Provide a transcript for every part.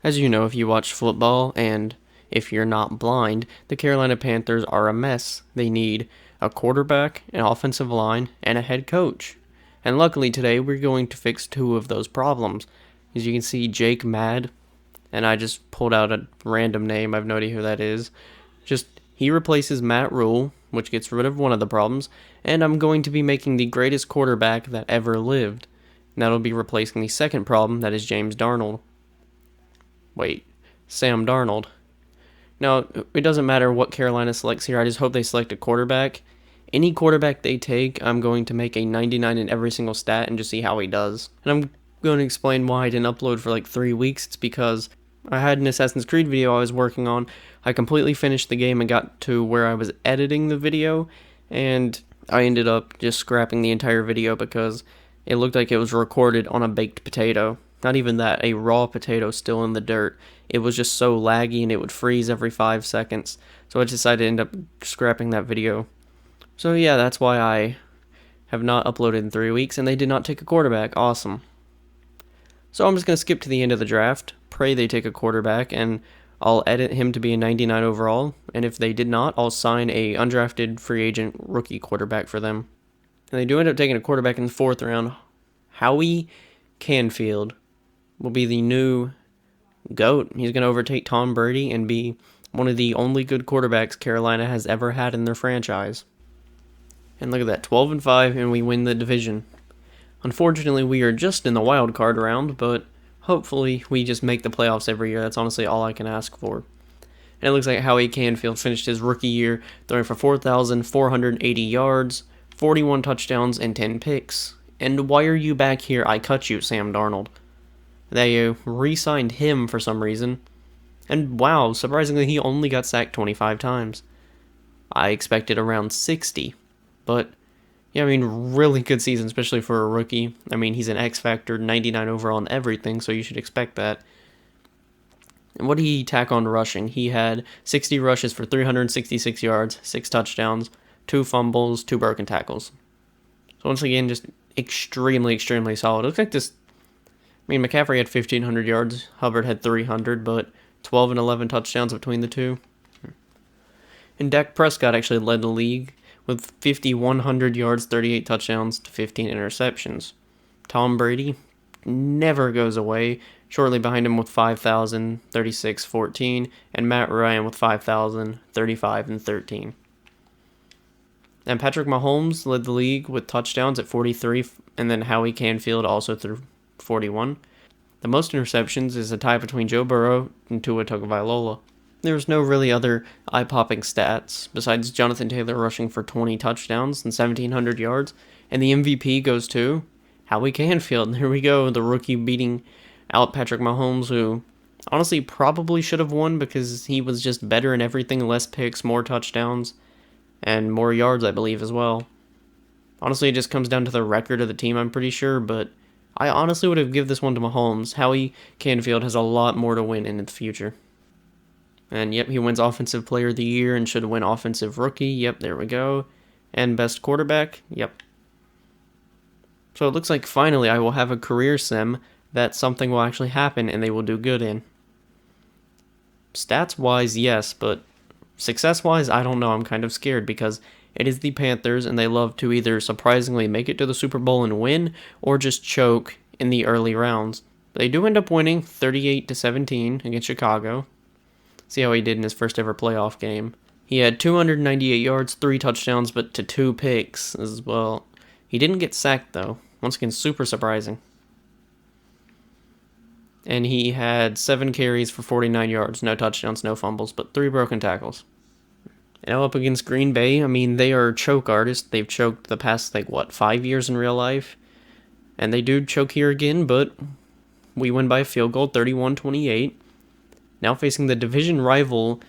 As you know, if you watch football and if you're not blind, the Carolina Panthers are a mess. They need a quarterback, an offensive line, and a head coach. And luckily today, we're going to fix two of those problems. As you can see, Jake Mad, and I just pulled out a random name, I have no idea who that is. He replaces Matt Rule, which gets rid of one of the problems, and I'm going to be making the greatest quarterback that ever lived. And that'll be replacing the second problem, that is James Darnold. Wait, Sam Darnold. Now, it doesn't matter what Carolina selects here. I just hope they select a quarterback. Any quarterback they take, I'm going to make a 99 in every single stat and just see how he does. And I'm going to explain why I didn't upload for like 3 weeks. It's because I had an Assassin's Creed video I was working on. I completely finished the game and got to where I was editing the video, and I ended up just scrapping the entire video because it looked like it was recorded on a baked potato. Not even that, a raw potato still in the dirt. It was just so laggy and it would freeze every 5 seconds. So I decided to end up scrapping that video. So yeah, that's why I have not uploaded in 3 weeks, and they did not take a quarterback. Awesome. So I'm just going to skip to the end of the draft, pray they take a quarterback, and I'll edit him to be a 99 overall. And if they did not, I'll sign a undrafted free agent rookie quarterback for them. And they do end up taking a quarterback in the 4th round. Howie Canfield will be the new GOAT. He's going to overtake Tom Brady and be one of the only good quarterbacks Carolina has ever had in their franchise. And look at that, 12-5, and we win the division. Unfortunately, we are just in the wild card round, but hopefully we just make the playoffs every year. That's honestly all I can ask for. And it looks like Howie Canfield finished his rookie year throwing for 4,480 yards, 41 touchdowns, and 10 picks. And why are you back here? I cut you, Sam Darnold. They re-signed him for some reason. And wow, surprisingly, he only got sacked 25 times. I expected around 60. But, yeah, I mean, really good season, especially for a rookie. I mean, he's an X-Factor, 99 overall and everything, so you should expect that. And what did he tack on rushing? He had 60 rushes for 366 yards, 6 touchdowns, 2 fumbles, 2 broken tackles. So once again, just extremely, extremely solid. It looks like this... I mean, McCaffrey had 1,500 yards, Hubbard had 300, but 12 and 11 touchdowns between the two. And Dak Prescott actually led the league with 5,100 yards, 38 touchdowns to 15 interceptions. Tom Brady never goes away, shortly behind him with 5,000, 36, 14, and Matt Ryan with 5,000, 35, and 13. And Patrick Mahomes led the league with touchdowns at 43, and then Howie Canfield also threw 41. The most interceptions is a tie between Joe Burrow and Tua Tagovailoa. There's no really other eye-popping stats besides Jonathan Taylor rushing for 20 touchdowns and 1,700 yards, and the MVP goes to Howie Canfield. There we go, the rookie beating out Patrick Mahomes, who honestly probably should have won because he was just better in everything, less picks, more touchdowns, and more yards, I believe, as well. Honestly, it just comes down to the record of the team, I'm pretty sure, but I honestly would have given this one to Mahomes. Howie Canfield has a lot more to win in the future. And yep, he wins Offensive Player of the Year and should win Offensive Rookie. Yep, there we go. And Best Quarterback. Yep. So it looks like finally I will have a career sim that something will actually happen and they will do good in. Stats-wise, yes, but success-wise, I don't know. I'm kind of scared because it is the Panthers and they love to either surprisingly make it to the Super Bowl and win or just choke in the early rounds. But they do end up winning 38-17 against Chicago. See how he did in his first ever playoff game. He had 298 yards, 3 touchdowns, but to 2 picks as well. He didn't get sacked, though. Once again, super surprising. And he had 7 carries for 49 yards, no touchdowns, no fumbles, but 3 broken tackles. Now up against Green Bay, I mean, they are choke artists. They've choked the past, 5 years in real life. And they do choke here again, but we win by a field goal, 31-28. Now facing the division rival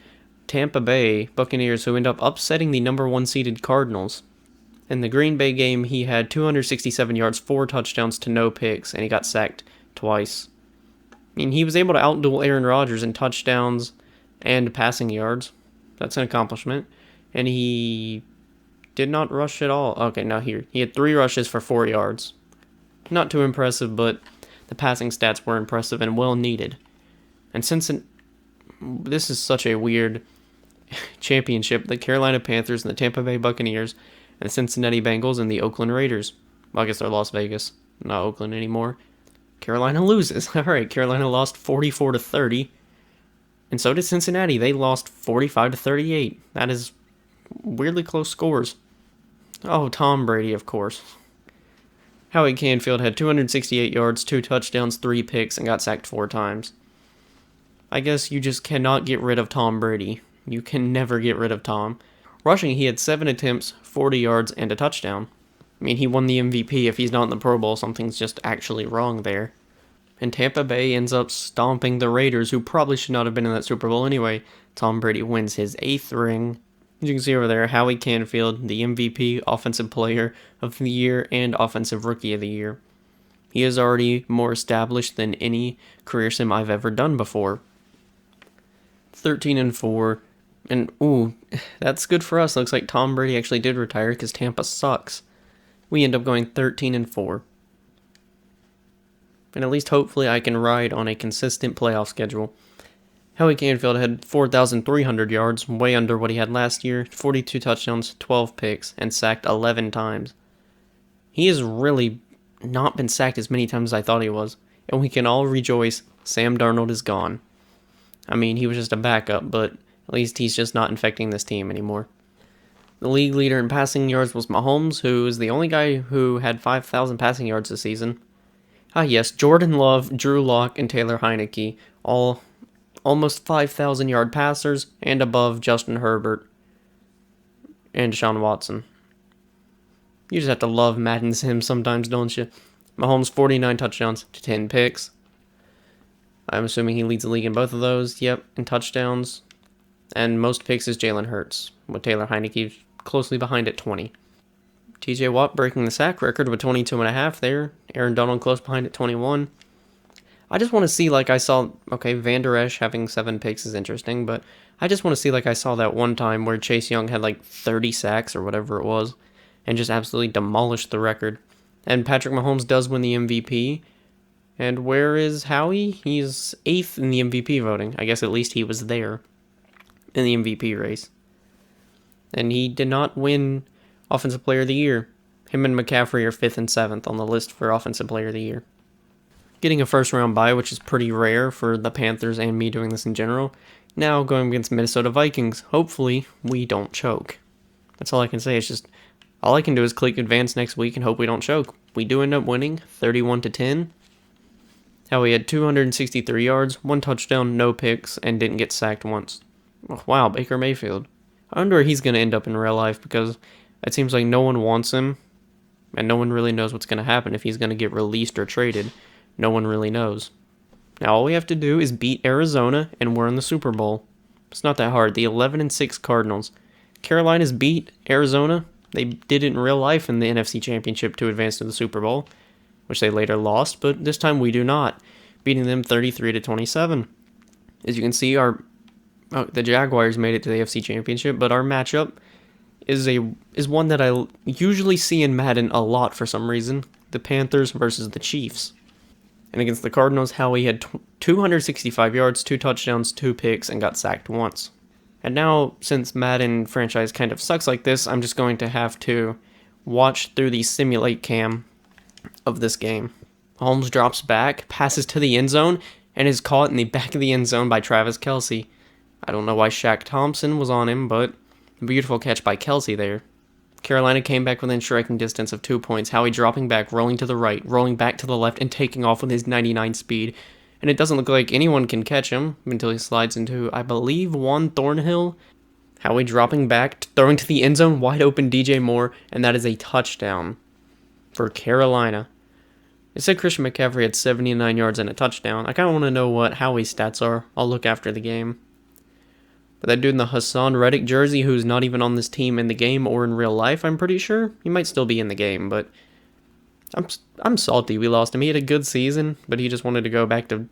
Tampa Bay Buccaneers, who end up upsetting the number 1 seeded Cardinals. In the Green Bay game, he had 267 yards, 4 touchdowns to no picks, and he got sacked twice. I mean, he was able to outduel Aaron Rodgers in touchdowns and passing yards. That's an accomplishment. And he did not rush at all. Okay, now here. He had 3 rushes for 4 yards. Not too impressive, but the passing stats were impressive and well needed. And this is such a weird championship. The Carolina Panthers and the Tampa Bay Buccaneers and the Cincinnati Bengals and the Oakland Raiders. Well, I guess they're Las Vegas, not Oakland anymore. Carolina loses. All right, Carolina lost 44-30. And so did Cincinnati. They lost 45-38. That is weirdly close scores. Oh, Tom Brady, of course. Howie Canfield had 268 yards, 2 touchdowns, 3 picks, and got sacked 4 times. I guess you just cannot get rid of Tom Brady. You can never get rid of Tom. Rushing, he had 7 attempts, 40 yards, and a touchdown. I mean, he won the MVP. If he's not in the Pro Bowl, something's just actually wrong there. And Tampa Bay ends up stomping the Raiders, who probably should not have been in that Super Bowl anyway. Tom Brady wins his 8th ring. As you can see over there, Howie Canfield, the MVP, Offensive Player of the Year, and Offensive Rookie of the Year. He is already more established than any career sim I've ever done before. 13-4. And, ooh, that's good for us. Looks like Tom Brady actually did retire because Tampa sucks. We end up going 13-4. And at least hopefully I can ride on a consistent playoff schedule. Howie Canfield had 4,300 yards, way under what he had last year, 42 touchdowns, 12 picks, and sacked 11 times. He has really not been sacked as many times as I thought he was, and we can all rejoice Sam Darnold is gone. I mean, he was just a backup, but at least he's just not infecting this team anymore. The league leader in passing yards was Mahomes, who is the only guy who had 5,000 passing yards this season. Ah yes, Jordan Love, Drew Lock, and Taylor Heineke, all almost 5,000-yard passers, and above Justin Herbert and Deshaun Watson. You just have to love Madden Sim sometimes, don't you? Mahomes, 49 touchdowns to 10 picks. I'm assuming he leads the league in both of those. Yep, in touchdowns. And most picks is Jalen Hurts, with Taylor Heineke closely behind at 20. TJ Watt breaking the sack record with 22.5 there. Aaron Donald close behind at 21. I just want to see like I saw, okay, Van Der Esch having 7 picks is interesting, but I just want to see like I saw that one time where Chase Young had like 30 sacks or whatever it was and just absolutely demolished the record. And Patrick Mahomes does win the MVP. And where is Howie? He's 8th in the MVP voting. I guess at least he was there in the MVP race. And he did not win Offensive Player of the Year. Him and McCaffrey are 5th and 7th on the list for Offensive Player of the Year. Getting a first round bye, which is pretty rare for the Panthers and me doing this in general. Now going against Minnesota Vikings. Hopefully we don't choke. That's all I can say. It's just all I can do is click advance next week and hope we don't choke. We do end up winning 31-10. Howie had 263 yards, 1 touchdown, no picks, and didn't get sacked once. Oh, wow, Baker Mayfield. I wonder where he's going to end up in real life because it seems like no one wants him, and no one really knows what's going to happen if he's going to get released or traded. No one really knows. Now all we have to do is beat Arizona, and we're in the Super Bowl. It's not that hard. The 11-6 Cardinals. Carolina's beat Arizona. They did it in real life in the NFC Championship to advance to the Super Bowl, which they later lost, but this time we do not, beating them 33-27. As you can see, the Jaguars made it to the AFC Championship, but our matchup is one that I usually see in Madden a lot for some reason. The Panthers versus the Chiefs. And against the Cardinals, Howie had 265 yards, 2 touchdowns, 2 picks, and got sacked once. And now, since Madden franchise kind of sucks like this, I'm just going to have to watch through the simulate cam of this game. Holmes drops back, passes to the end zone, and is caught in the back of the end zone by Travis Kelce. I don't know why Shaq Thompson was on him, but a beautiful catch by Kelce there. Carolina came back within striking distance of 2 points. Howie dropping back, rolling to the right, rolling back to the left, and taking off with his 99 speed. And it doesn't look like anyone can catch him until he slides into, I believe, Juan Thornhill. Howie dropping back, throwing to the end zone, wide open DJ Moore, and that is a touchdown for Carolina. It said Christian McCaffrey had 79 yards and a touchdown. I kind of want to know what Howie's stats are. I'll look after the game. But that dude in the Hassan Reddick jersey, who's not even on this team in the game or in real life, I'm pretty sure. He might still be in the game, but I'm salty we lost him. He had a good season, but he just wanted to go back to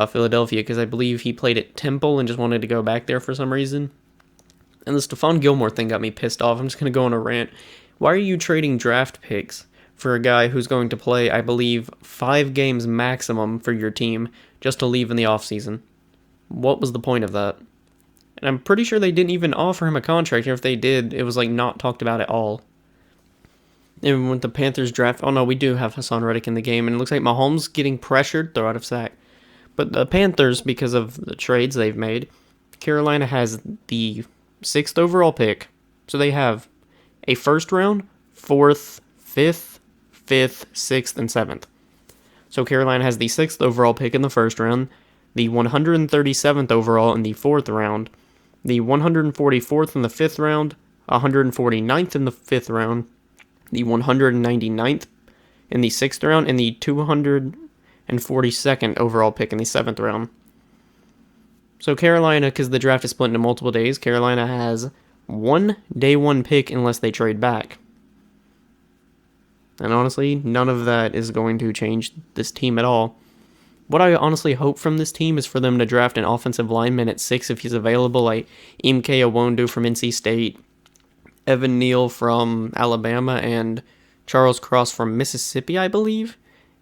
Philadelphia because I believe he played at Temple and just wanted to go back there for some reason. And the Stephon Gilmore thing got me pissed off. I'm just going to go on a rant. Why are you trading draft picks for a guy who's going to play, I believe, 5 games maximum for your team just to leave in the offseason? What was the point of that? And I'm pretty sure they didn't even offer him a contract. Or if they did, it was like not talked about at all. And with the Panthers draft, oh no, we do have Hassan Reddick in the game, and it looks like Mahomes getting pressured, throw out of sack. But the Panthers, because of the trades they've made, Carolina has the 6th overall pick. So they have a first round, 4th, 5th, 5th, 6th, and 7th. So Carolina has the 6th overall pick in the first round, the 137th overall in the 4th round, the 144th in the 5th round, 149th in the 5th round, the 199th in the 6th round, and the 242nd overall pick in the 7th round. So Carolina, because the draft is split into multiple days, Carolina has one day one pick unless they trade back. And honestly, none of that is going to change this team at all. What I honestly hope from this team is for them to draft an offensive lineman at 6 if he's available, like Imke Awondu from NC State, Evan Neal from Alabama, and Charles Cross from Mississippi, I believe.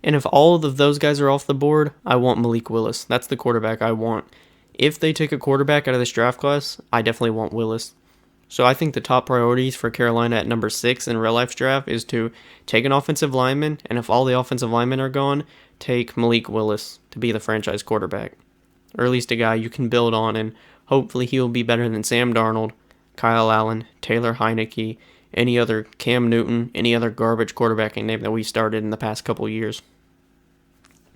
And if all of those guys are off the board, I want Malik Willis. That's the quarterback I want. If they take a quarterback out of this draft class, I definitely want Willis. So I think the top priorities for Carolina at number 6 in real life's draft is to take an offensive lineman, and if all the offensive linemen are gone, take Malik Willis to be the franchise quarterback. Or at least a guy you can build on, and hopefully he'll be better than Sam Darnold, Kyle Allen, Taylor Heineke, any other Cam Newton, any other garbage quarterbacking name that we started in the past couple years.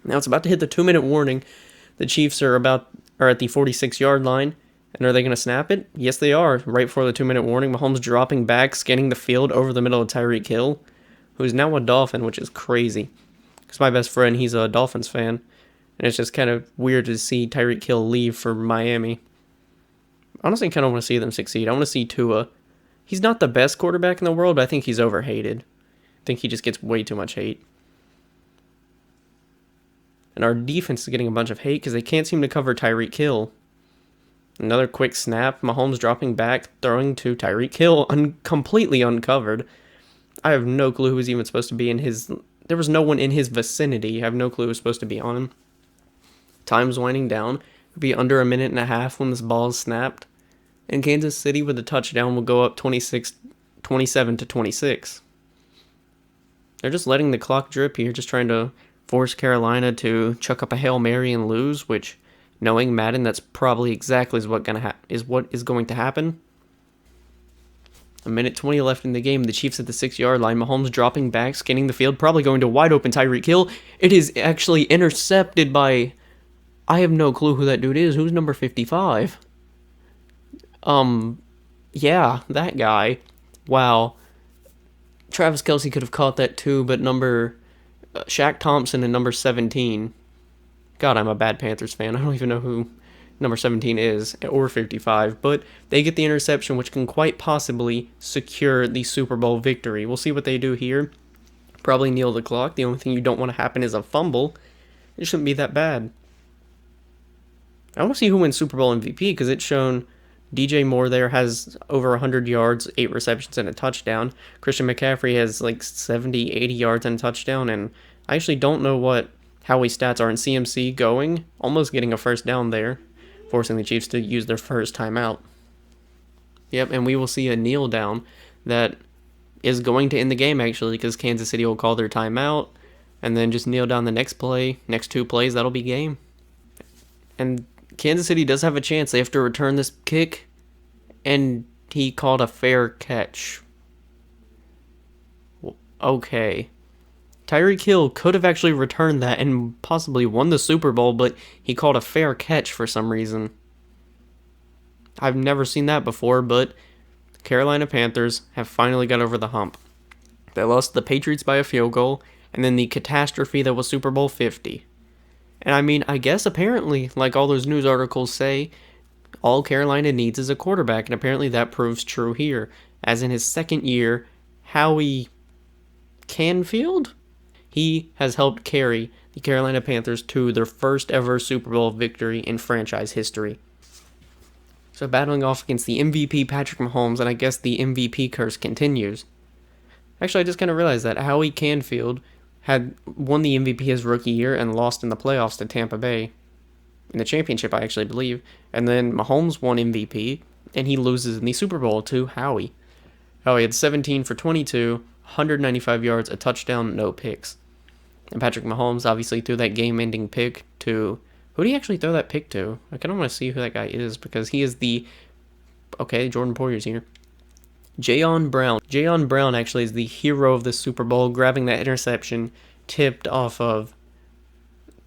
Now it's about to hit the 2-minute warning. The Chiefs are at the 46-yard line. And are they going to snap it? Yes, they are. Right before the 2-minute warning, Mahomes dropping back, scanning the field over the middle of Tyreek Hill, who's now a Dolphin, which is crazy. Because my best friend, he's a Dolphins fan. And it's just kind of weird to see Tyreek Hill leave for Miami. Honestly, I kind of want to see them succeed. I want to see Tua. He's not the best quarterback in the world, but I think he's overhated. I think he just gets way too much hate. And our defense is getting a bunch of hate because they can't seem to cover Tyreek Hill. Another quick snap, Mahomes dropping back, throwing to Tyreek Hill, completely uncovered. I have no clue who was even supposed to be in his... There was no one in his vicinity. I have no clue who was supposed to be on him. Time's winding down. It'll be under a minute and a half when this ball is snapped. And Kansas City with a touchdown will go up 27-26. They're just letting the clock drip here, just trying to force Carolina to chuck up a Hail Mary and lose, which... Knowing Madden, that's probably exactly what is going to happen. A minute 20 left in the game. The Chiefs at the 6-yard line. Mahomes dropping back, scanning the field, probably going to wide open Tyreek Hill. It is actually intercepted by... I have no clue who that dude is. Who's number 55? Yeah, that guy. Wow. Travis Kelce could have caught that too, but Shaq Thompson and number 17... God, I'm a bad Panthers fan. I don't even know who number 17 is, or 55, but they get the interception, which can quite possibly secure the Super Bowl victory. We'll see what they do here. Probably kneel the clock. The only thing you don't want to happen is a fumble. It shouldn't be that bad. I want to see who wins Super Bowl MVP, because it's shown DJ Moore there has over 100 yards, 8 receptions, and a touchdown. Christian McCaffrey has like 70, 80 yards and a touchdown, and I actually don't know how his stats are in CMC going, almost getting a first down there, forcing the Chiefs to use their first timeout. Yep, and we will see a kneel down that is going to end the game, actually, because Kansas City will call their timeout, and then just kneel down the next play, next 2 plays, that'll be game. And Kansas City does have a chance. They have to return this kick, and he called a fair catch. Okay. Tyreek Hill could have actually returned that and possibly won the Super Bowl, but he called a fair catch for some reason. I've never seen that before, but Carolina Panthers have finally got over the hump. They lost the Patriots by a field goal, and then the catastrophe that was Super Bowl 50. And I mean, I guess apparently, like all those news articles say, all Carolina needs is a quarterback, and apparently that proves true here. As in his second year, Howie Canfield? He has helped carry the Carolina Panthers to their first ever Super Bowl victory in franchise history. So battling off against the MVP Patrick Mahomes, and I guess the MVP curse continues. Actually, I just kind of realized that Howie Canfield had won the MVP his rookie year and lost in the playoffs to Tampa Bay. in the championship, I actually believe. And then Mahomes won MVP, and he loses in the Super Bowl to Howie. Howie had 17 for 22, 195 yards, a touchdown, no picks. And Patrick Mahomes obviously threw that game-ending pick to... Who did he actually throw that pick to? I kind of want to see who that guy is, because he is the... Okay, Jordan Poyer's here. Jayon Brown. Jayon Brown actually is the hero of the Super Bowl, grabbing that interception tipped off of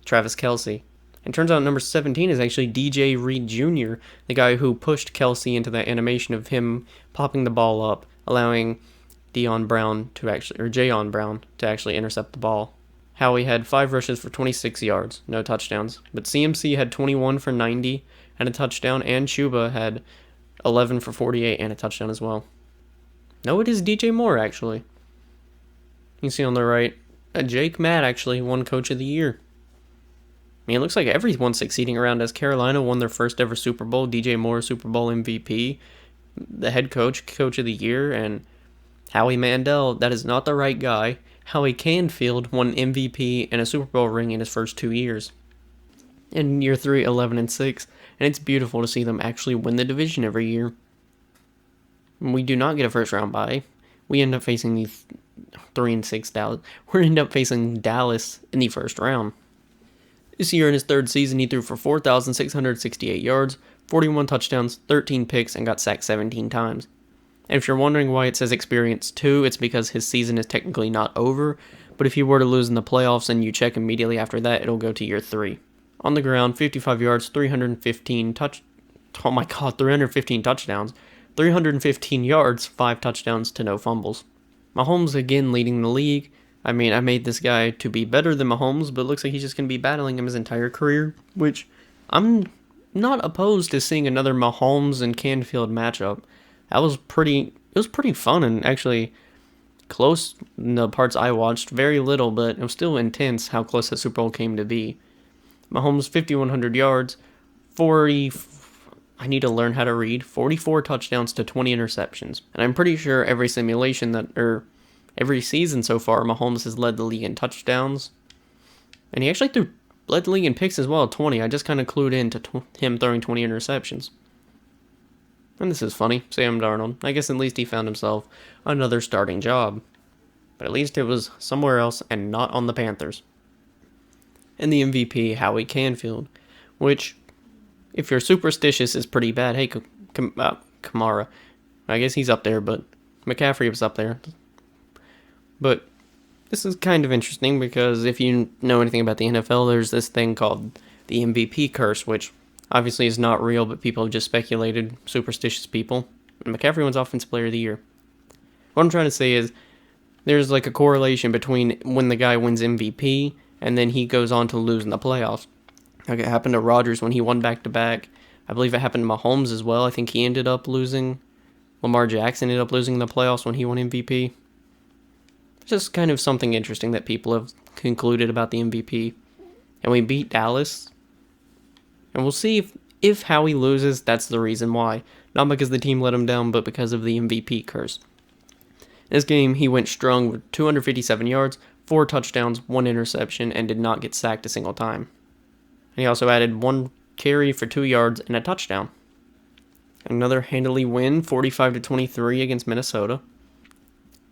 Travis Kelce. And turns out number 17 is actually DJ Reed Jr., the guy who pushed Kelce into that animation of him popping the ball up, allowing Jayon Brown to actually intercept the ball. Howie had 5 rushes for 26 yards, no touchdowns. But CMC had 21 for 90 and a touchdown, and Chuba had 11 for 48 and a touchdown as well. No, it is DJ Moore, actually. You can see on the right, Jake Matt actually won Coach of the Year. I mean, it looks like everyone's succeeding around as Carolina won their first ever Super Bowl, DJ Moore Super Bowl MVP, the head coach, Coach of the Year, and Howie Mandel, that is not the right guy. Howie Canfield won MVP and a Super Bowl ring in his first 2 years. In year 3, 11-6, and it's beautiful to see them actually win the division every year. We do not get a first round bye. We end up facing the 3-6 Dallas. We end up facing Dallas in the first round. This year in his 3rd season, he threw for 4,668 yards, 41 touchdowns, 13 picks, and got sacked 17 times. And if you're wondering why it says experience 2, it's because his season is technically not over, but if he were to lose in the playoffs and you check immediately after that, it'll go to year 3. On the ground, 55 yards, 315 touchdowns, 315 yards, 5 touchdowns to no fumbles. Mahomes again leading the league. I mean, I made this guy to be better than Mahomes, but it looks like he's just going to be battling him his entire career, which I'm not opposed to seeing another Mahomes and Canfield matchup. It was pretty fun and actually close in the parts I watched. Very little, but it was still intense how close the Super Bowl came to be. Mahomes, 5,100 yards, 44 touchdowns to 20 interceptions. And I'm pretty sure every every season so far, Mahomes has led the league in touchdowns. And he actually led the league in picks as well, 20. I just kind of clued in to him throwing 20 interceptions. And this is funny, Sam Darnold. I guess at least he found himself another starting job. But at least it was somewhere else and not on the Panthers. And the MVP, Howie Canfield, which, if you're superstitious, is pretty bad. Hey, Kamara. I guess he's up there, but McCaffrey was up there. But this is kind of interesting because if you know anything about the NFL, there's this thing called the MVP curse, which obviously is not real, but people have just speculated, superstitious people. And McCaffrey wins Offensive Player of the Year. What I'm trying to say is there's like a correlation between when the guy wins MVP and then he goes on to lose in the playoffs. Like it happened to Rodgers when he won back-to-back. I believe it happened to Mahomes as well. I think he ended up losing. Lamar Jackson ended up losing in the playoffs when he won MVP. Just kind of something interesting that people have concluded about the MVP. And we beat Dallas. And we'll see if Howie loses, that's the reason why. Not because the team let him down, but because of the MVP curse. In this game, he went strong with 257 yards, 4 touchdowns, 1 interception, and did not get sacked a single time. And he also added 1 carry for 2 yards and a touchdown. Another handily win, 45-23 against Minnesota.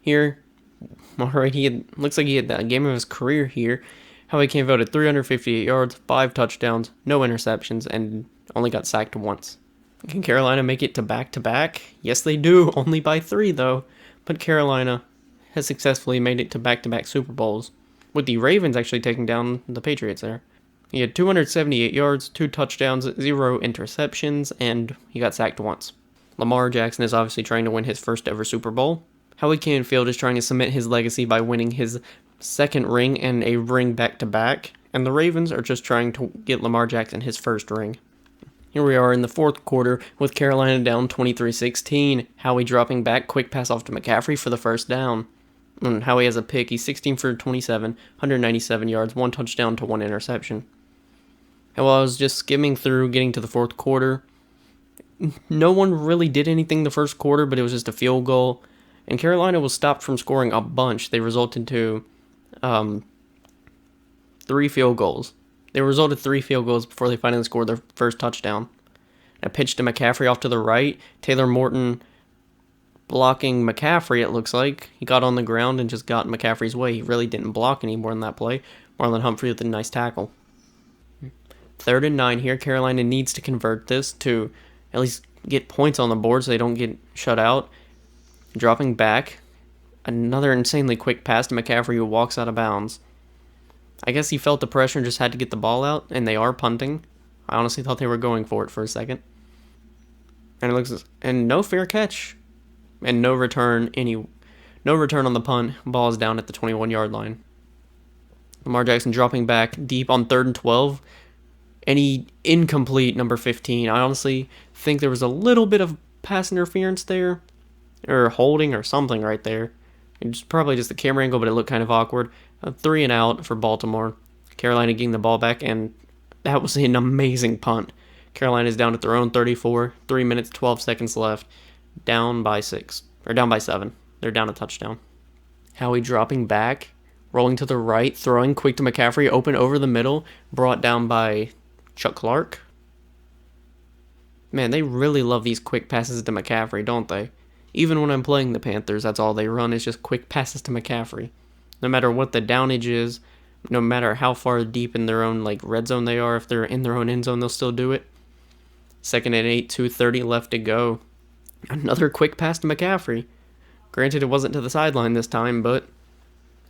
Here, alright, looks like he had the game of his career here. Howie came out at 358 yards, 5 touchdowns, no interceptions, and only got sacked once. Can Carolina make it to back-to-back? Yes, they do, only by 3 though. But Carolina has successfully made it to back-to-back Super Bowls, with the Ravens actually taking down the Patriots there. He had 278 yards, 2 touchdowns, 0 interceptions, and he got sacked once. Lamar Jackson is obviously trying to win his first ever Super Bowl. Howie Canfield is trying to cement his legacy by winning his 2nd ring and a ring back-to-back, and the Ravens are just trying to get Lamar Jackson his 1st ring. Here we are in the 4th quarter with Carolina down 23-16. Howie dropping back, quick pass off to McCaffrey for the 1st down. And Howie has a pick. He's 16 for 27, 197 yards, 1 touchdown to 1 interception. And while I was just skimming through getting to the 4th quarter, no one really did anything the 1st quarter, but it was just a field goal. And Carolina was stopped from scoring a bunch. They resulted to 3 field goals. They resulted 3 field goals before they finally scored their first touchdown. A pitch to McCaffrey off to the right. Taylor Morton blocking McCaffrey, it looks like. He got on the ground and just got McCaffrey's way. He really didn't block any more in that play. Marlon Humphrey with a nice tackle. 3rd and 9 here. Carolina needs to convert this to at least get points on the board so they don't get shut out. Dropping back. Another insanely quick pass to McCaffrey who walks out of bounds. I guess he felt the pressure and just had to get the ball out, and they are punting. I honestly thought they were going for it for a second. And no fair catch. And no return on the punt. Ball is down at the 21-yard line. Lamar Jackson dropping back deep on 3rd and 12. Any incomplete number 15. I honestly think there was a little bit of pass interference there. Or holding or something right there. It's probably just the camera angle, but it looked kind of awkward. 3 and out for Baltimore. Carolina getting the ball back, and that was an amazing punt. Carolina's down at their own 34. 3 minutes, 12 seconds left. Down by 6. Or down by 7. They're down a touchdown. Howie dropping back. Rolling to the right. Throwing quick to McCaffrey. Open over the middle. Brought down by Chuck Clark. Man, they really love these quick passes to McCaffrey, don't they? Even when I'm playing the Panthers, that's all they run is just quick passes to McCaffrey. No matter what the downage is, no matter how far deep in their own red zone they are, if they're in their own end zone, they'll still do it. 2nd and 8, 2:30 left to go. Another quick pass to McCaffrey. Granted, it wasn't to the sideline this time, but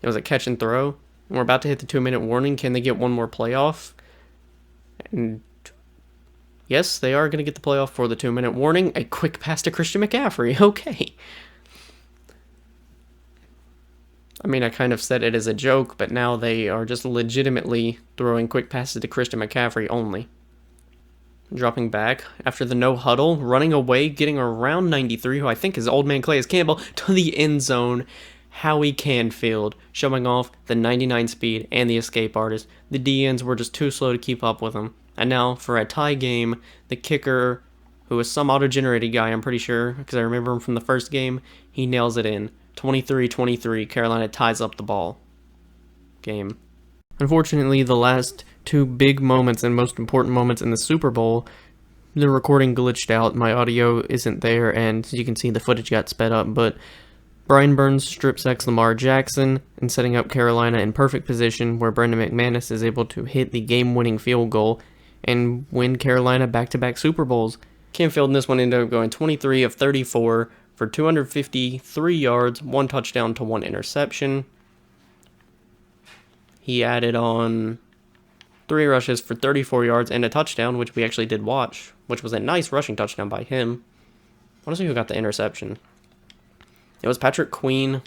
it was a catch and throw. And we're about to hit the 2-minute warning. Can they get one more playoff? And yes, they are going to get the playoff for the 2-minute warning. A quick pass to Christian McCaffrey. Okay. I mean, I kind of said it as a joke, but now they are just legitimately throwing quick passes to Christian McCaffrey only. Dropping back after the no huddle, running away, getting around 93, who I think is old man Calais Campbell, to the end zone. Howie Canfield showing off the 99 speed and the escape artist. The DNs were just too slow to keep up with him. And now, for a tie game, the kicker, who is some auto-generated guy, I'm pretty sure, because I remember him from the first game, he nails it in. 23-23, Carolina ties up the ball game. Unfortunately, the last 2 big moments and most important moments in the Super Bowl, the recording glitched out. My audio isn't there, and as you can see, the footage got sped up, but Brian Burns strip sacks Lamar Jackson and setting up Carolina in perfect position where Brendan McManus is able to hit the game-winning field goal and win Carolina back-to-back Super Bowls. Canfield in this one ended up going 23 of 34 for 253 yards, 1 touchdown to 1 interception. He added on 3 rushes for 34 yards and a touchdown, which we actually did watch, which was a nice rushing touchdown by him. I want to see who got the interception. It was Patrick Queen,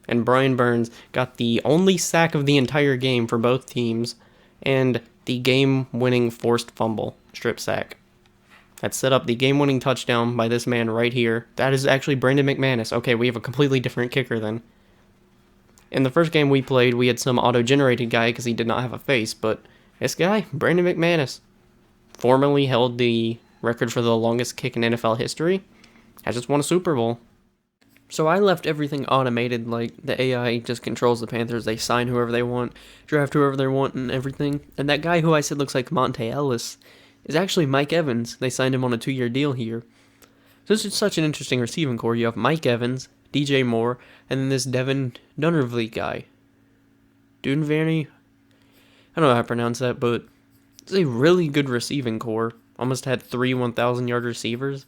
and Brian Burns got the only sack of the entire game for both teams, and the game-winning forced fumble strip sack. That set up the game-winning touchdown by this man right here. That is actually Brendan McManus. Okay, we have a completely different kicker then. In the first game we played, we had some auto-generated guy because he did not have a face, but this guy, Brendan McManus, formerly held the record for the longest kick in NFL history, has just won a Super Bowl. So I left everything automated, like the AI just controls the Panthers. They sign whoever they want, draft whoever they want, and everything. And that guy who I said looks like Monte Ellis is actually Mike Evans. They signed him on a 2-year deal here. So this is such an interesting receiving core. You have Mike Evans, DJ Moore, and then this Devin Dunnervliet guy. Dunverney? I don't know how to pronounce that, but it's a really good receiving core. Almost had 3 1,000-yard receivers,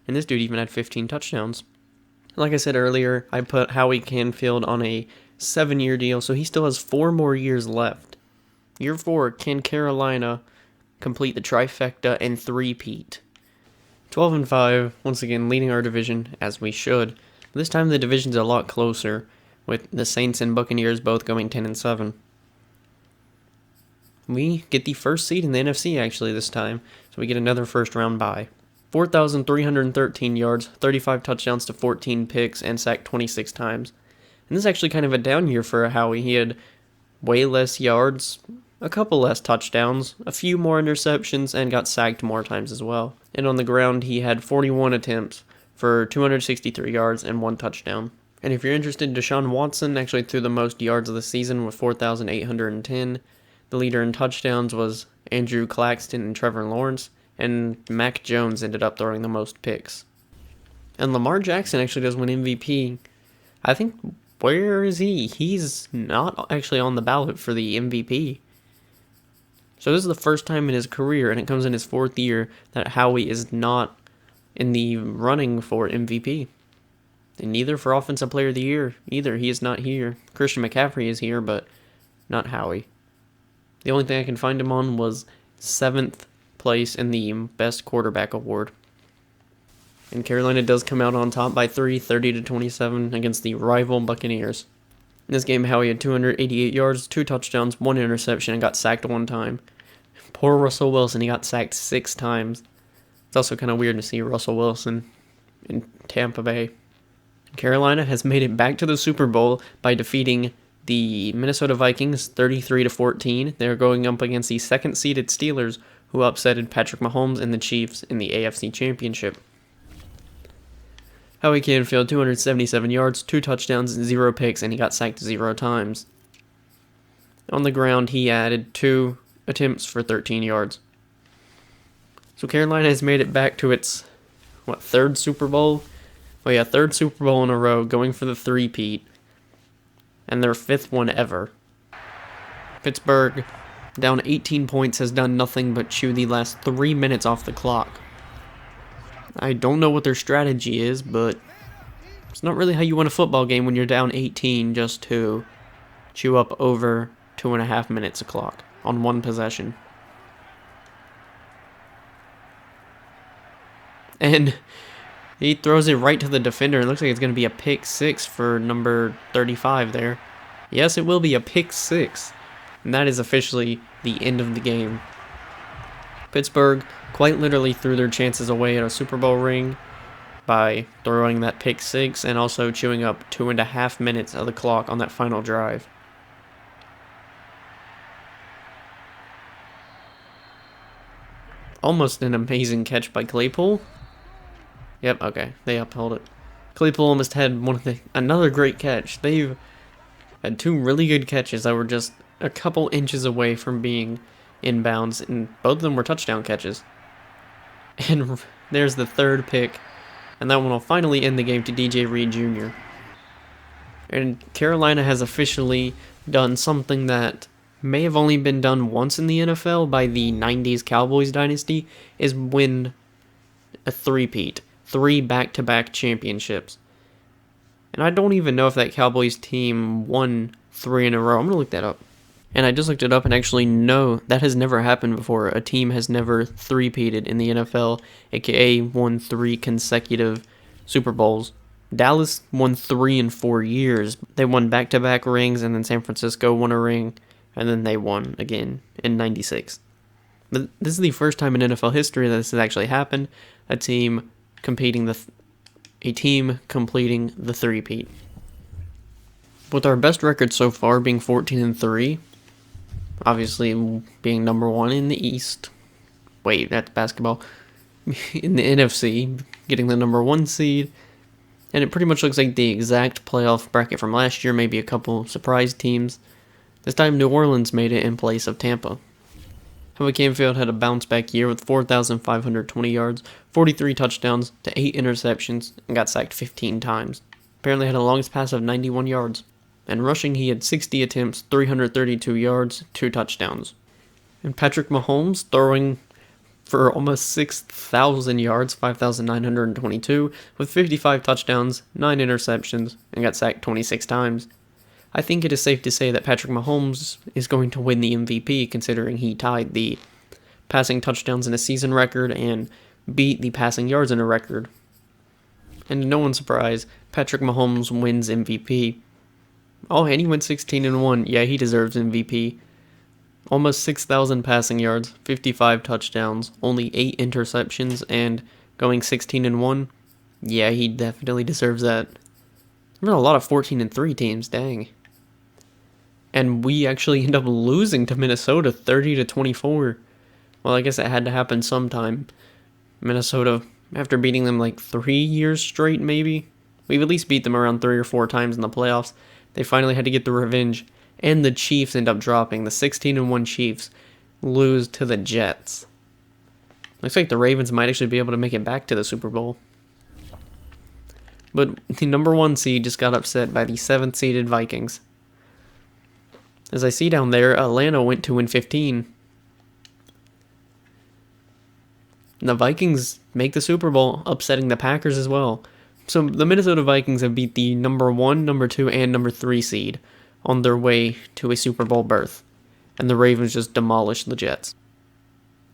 and this dude even had 15 touchdowns. Like I said earlier, I put Howie Canfield on a 7-year deal, so he still has 4 more years left. Year 4, can Carolina complete the trifecta and three-peat? 12-5, once again leading our division, as we should. But this time the division's a lot closer, with the Saints and Buccaneers both going 10-7. We get the first seed in the NFC actually this time, so we get another first-round bye. 4,313 yards, 35 touchdowns to 14 picks, and sacked 26 times. And this is actually kind of a down year for Howie. He had way less yards, a couple less touchdowns, a few more interceptions, and got sacked more times as well. And on the ground, he had 41 attempts for 263 yards and 1 touchdown. And if you're interested, Deshaun Watson actually threw the most yards of the season with 4,810. The leader in touchdowns was Andrew Claxton and Trevor Lawrence, and Mac Jones ended up throwing the most picks. And Lamar Jackson actually does win MVP. I think, where is he? He's not actually on the ballot for the MVP. So this is the first time in his career, and it comes in his 4th year, that Howie is not in the running for MVP. And neither for Offensive Player of the Year either. He is not here. Christian McCaffrey is here, but not Howie. The only thing I can find him on was 7th place in the Best Quarterback Award. And Carolina does come out on top by 3, 30-27 against the rival Buccaneers. In this game, Howie had 288 yards, 2 touchdowns, 1 interception, and got sacked 1 time. Poor Russell Wilson, he got sacked 6 times. It's also kind of weird to see Russell Wilson in Tampa Bay. Carolina has made it back to the Super Bowl by defeating the Minnesota Vikings 33-14. They're going up against the 2nd-seeded Steelers, who upsetted Patrick Mahomes and the Chiefs in the AFC Championship. Howie Canfield, 277 yards, 2 touchdowns, 0 picks, and he got sacked 0 times. On the ground, he added 2 attempts for 13 yards. So Carolina has made it back to its, 3rd Super Bowl? Oh yeah, 3rd Super Bowl in a row, going for the three-peat. And their 5th one ever. Pittsburgh, down 18 points, has done nothing but chew the last 3 minutes off the clock. I don't know what their strategy is, but it's not really how you win a football game when you're down 18 just to chew up over 2.5 minutes of clock on 1 possession. And he throws it right to the defender. It looks like it's going to be a pick 6 for number 35 there. Yes, it will be a pick 6. And that is officially the end of the game. Pittsburgh quite literally threw their chances away at a Super Bowl ring by throwing that pick 6 and also chewing up 2.5 minutes of the clock on that final drive. Almost an amazing catch by Claypool. Yep, okay, they upheld it. Claypool almost had another great catch. They've had 2 really good catches that were just a couple inches away from being inbounds, and both of them were touchdown catches. And there's the 3rd pick, and that one will finally end the game to DJ Reed Jr. And Carolina has officially done something that may have only been done once in the NFL by the 90s Cowboys dynasty, is win a three-peat. 3 back-to-back championships. And I don't even know if that Cowboys team won 3 in a row. I'm going to look that up. And I just looked it up, and actually, no, that has never happened before. A team has never three-peated in the NFL, aka won 3 consecutive Super Bowls. Dallas won 3 in 4 years. They won back-to-back rings, and then San Francisco won a ring, and then they won again in 96. But this is the first time in NFL history that this has actually happened. A team completing the three-peat. With our best record so far being 14-3, obviously being number 1 in the East. Wait, that's basketball. In the NFC, getting the number 1 seed. And it pretty much looks like the exact playoff bracket from last year, maybe a couple surprise teams. This time New Orleans made it in place of Tampa. Howie Canfield had a bounce-back year with 4,520 yards, 43 touchdowns to 8 interceptions, and got sacked 15 times. Apparently had a longest pass of 91 yards. And rushing, he had 60 attempts, 332 yards, 2 touchdowns. And Patrick Mahomes throwing for almost 6,000 yards, 5,922, with 55 touchdowns, 9 interceptions, and got sacked 26 times. I think it is safe to say that Patrick Mahomes is going to win the MVP, considering he tied the passing touchdowns in a season record and beat the passing yards in a record. And to no one's surprise, Patrick Mahomes wins MVP. Oh, and he went 16-1. Yeah, he deserves MVP. Almost 6,000 passing yards, 55 touchdowns, only 8 interceptions, and going 16-1. Yeah, he definitely deserves that. There's a lot of 14-3 teams, dang. And we actually end up losing to Minnesota 30-24. Well, I guess it had to happen sometime. Minnesota, after beating them like 3 years straight, maybe. We've at least beat them around 3 or 4 times in the playoffs. They finally had to get the revenge And the Chiefs end up dropping. The 16-1 Chiefs lose to the Jets. Looks like the Ravens might actually be able to make it back to the Super Bowl. But the number 1 seed just got upset by the 7th seeded Vikings. As I see down there, Atlanta went 2-15. The Vikings make the Super Bowl, upsetting the Packers as well. So the Minnesota Vikings have beat the number 1, number 2, and number 3 seed on their way to a Super Bowl berth. And the Ravens just demolished the Jets.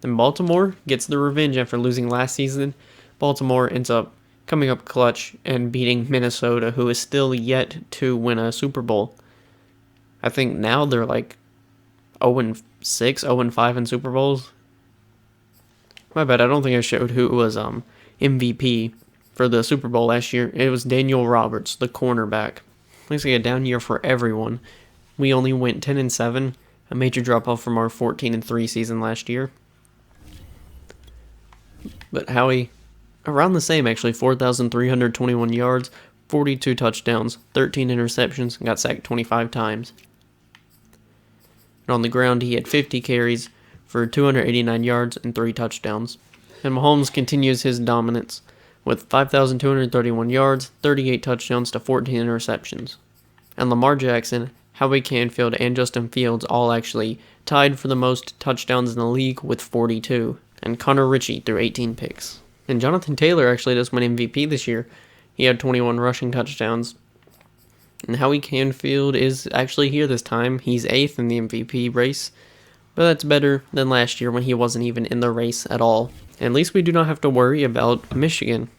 Then Baltimore gets the revenge after losing last season. Baltimore ends up coming up clutch and beating Minnesota, who is still yet to win a Super Bowl. I think now they're like 0-6, 0-5 in Super Bowls. My bad, I don't think I showed who was MVP for the Super Bowl last year. It was Daniel Roberts, the cornerback. Looks like a down year for everyone. We only went 10-7, a major drop-off from our 14-3 season last year. But Howie, around the same actually, 4,321 yards, 42 touchdowns, 13 interceptions, and got sacked 25 times. And on the ground, he had 50 carries for 289 yards and 3 touchdowns. And Mahomes continues his dominance with 5,231 yards, 38 touchdowns to 14 interceptions. And Lamar Jackson, Howie Canfield, and Justin Fields all actually tied for the most touchdowns in the league with 42. And Connor Ritchie threw 18 picks. And Jonathan Taylor actually does win MVP this year. He had 21 rushing touchdowns. And Howie Canfield is actually here this time. He's 8th in the MVP race. But that's better than last year when he wasn't even in the race at all. At least we do not have to worry about Michigan.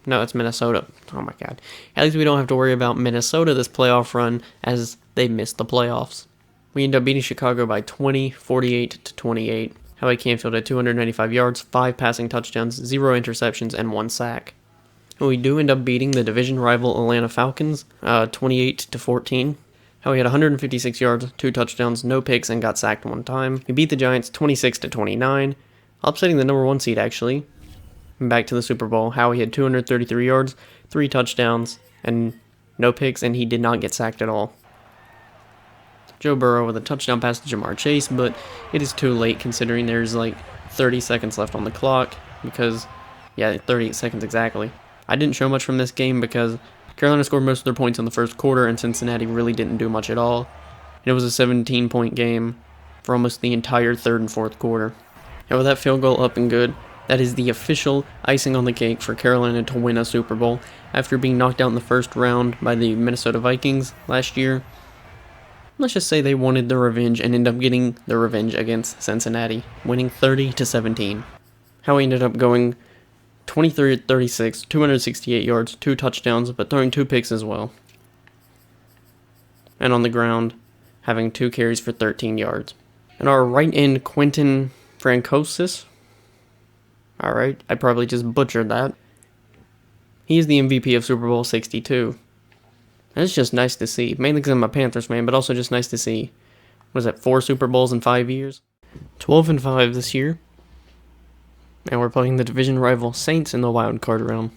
No, it's Minnesota. Oh my god. At least we don't have to worry about Minnesota this playoff run as they missed the playoffs. We end up beating Chicago by 20, 48-28. Howie Canfield had 295 yards, 5 passing touchdowns, 0 interceptions, and 1 sack. We do end up beating the division rival Atlanta Falcons, 28-14. Howie had 156 yards, 2 touchdowns, no picks, and got sacked 1 time. We beat the Giants 26-29, upsetting the number 1 seed actually. Back to the Super Bowl, Howie had 233 yards, 3 touchdowns, and no picks, and he did not get sacked at all. Joe Burrow with a touchdown pass to Jamar Chase, but it is too late considering there's like 30 seconds left on the clock because, 38 seconds exactly. I didn't show much from this game because Carolina scored most of their points in the first quarter and Cincinnati really didn't do much at all. And it was a 17-point game for almost the entire third and fourth quarter. And with that field goal up and good, that is the official icing on the cake for Carolina to win a Super Bowl after being knocked out in the first round by the Minnesota Vikings last year. Let's just say they wanted the revenge and ended up getting the revenge against Cincinnati, winning 30-17. How he ended up going 23-36, 268 yards, 2 touchdowns, but throwing 2 picks as well. And on the ground, having 2 carries for 13 yards. And our right end, Quentin Francosis. Alright, I probably just butchered that. He is the MVP of Super Bowl 62. And it's just nice to see, mainly because I'm a Panthers fan, but also just nice to see, 4 Super Bowls in 5 years? 12-5 this year. And we're playing the division rival Saints in the wild card round.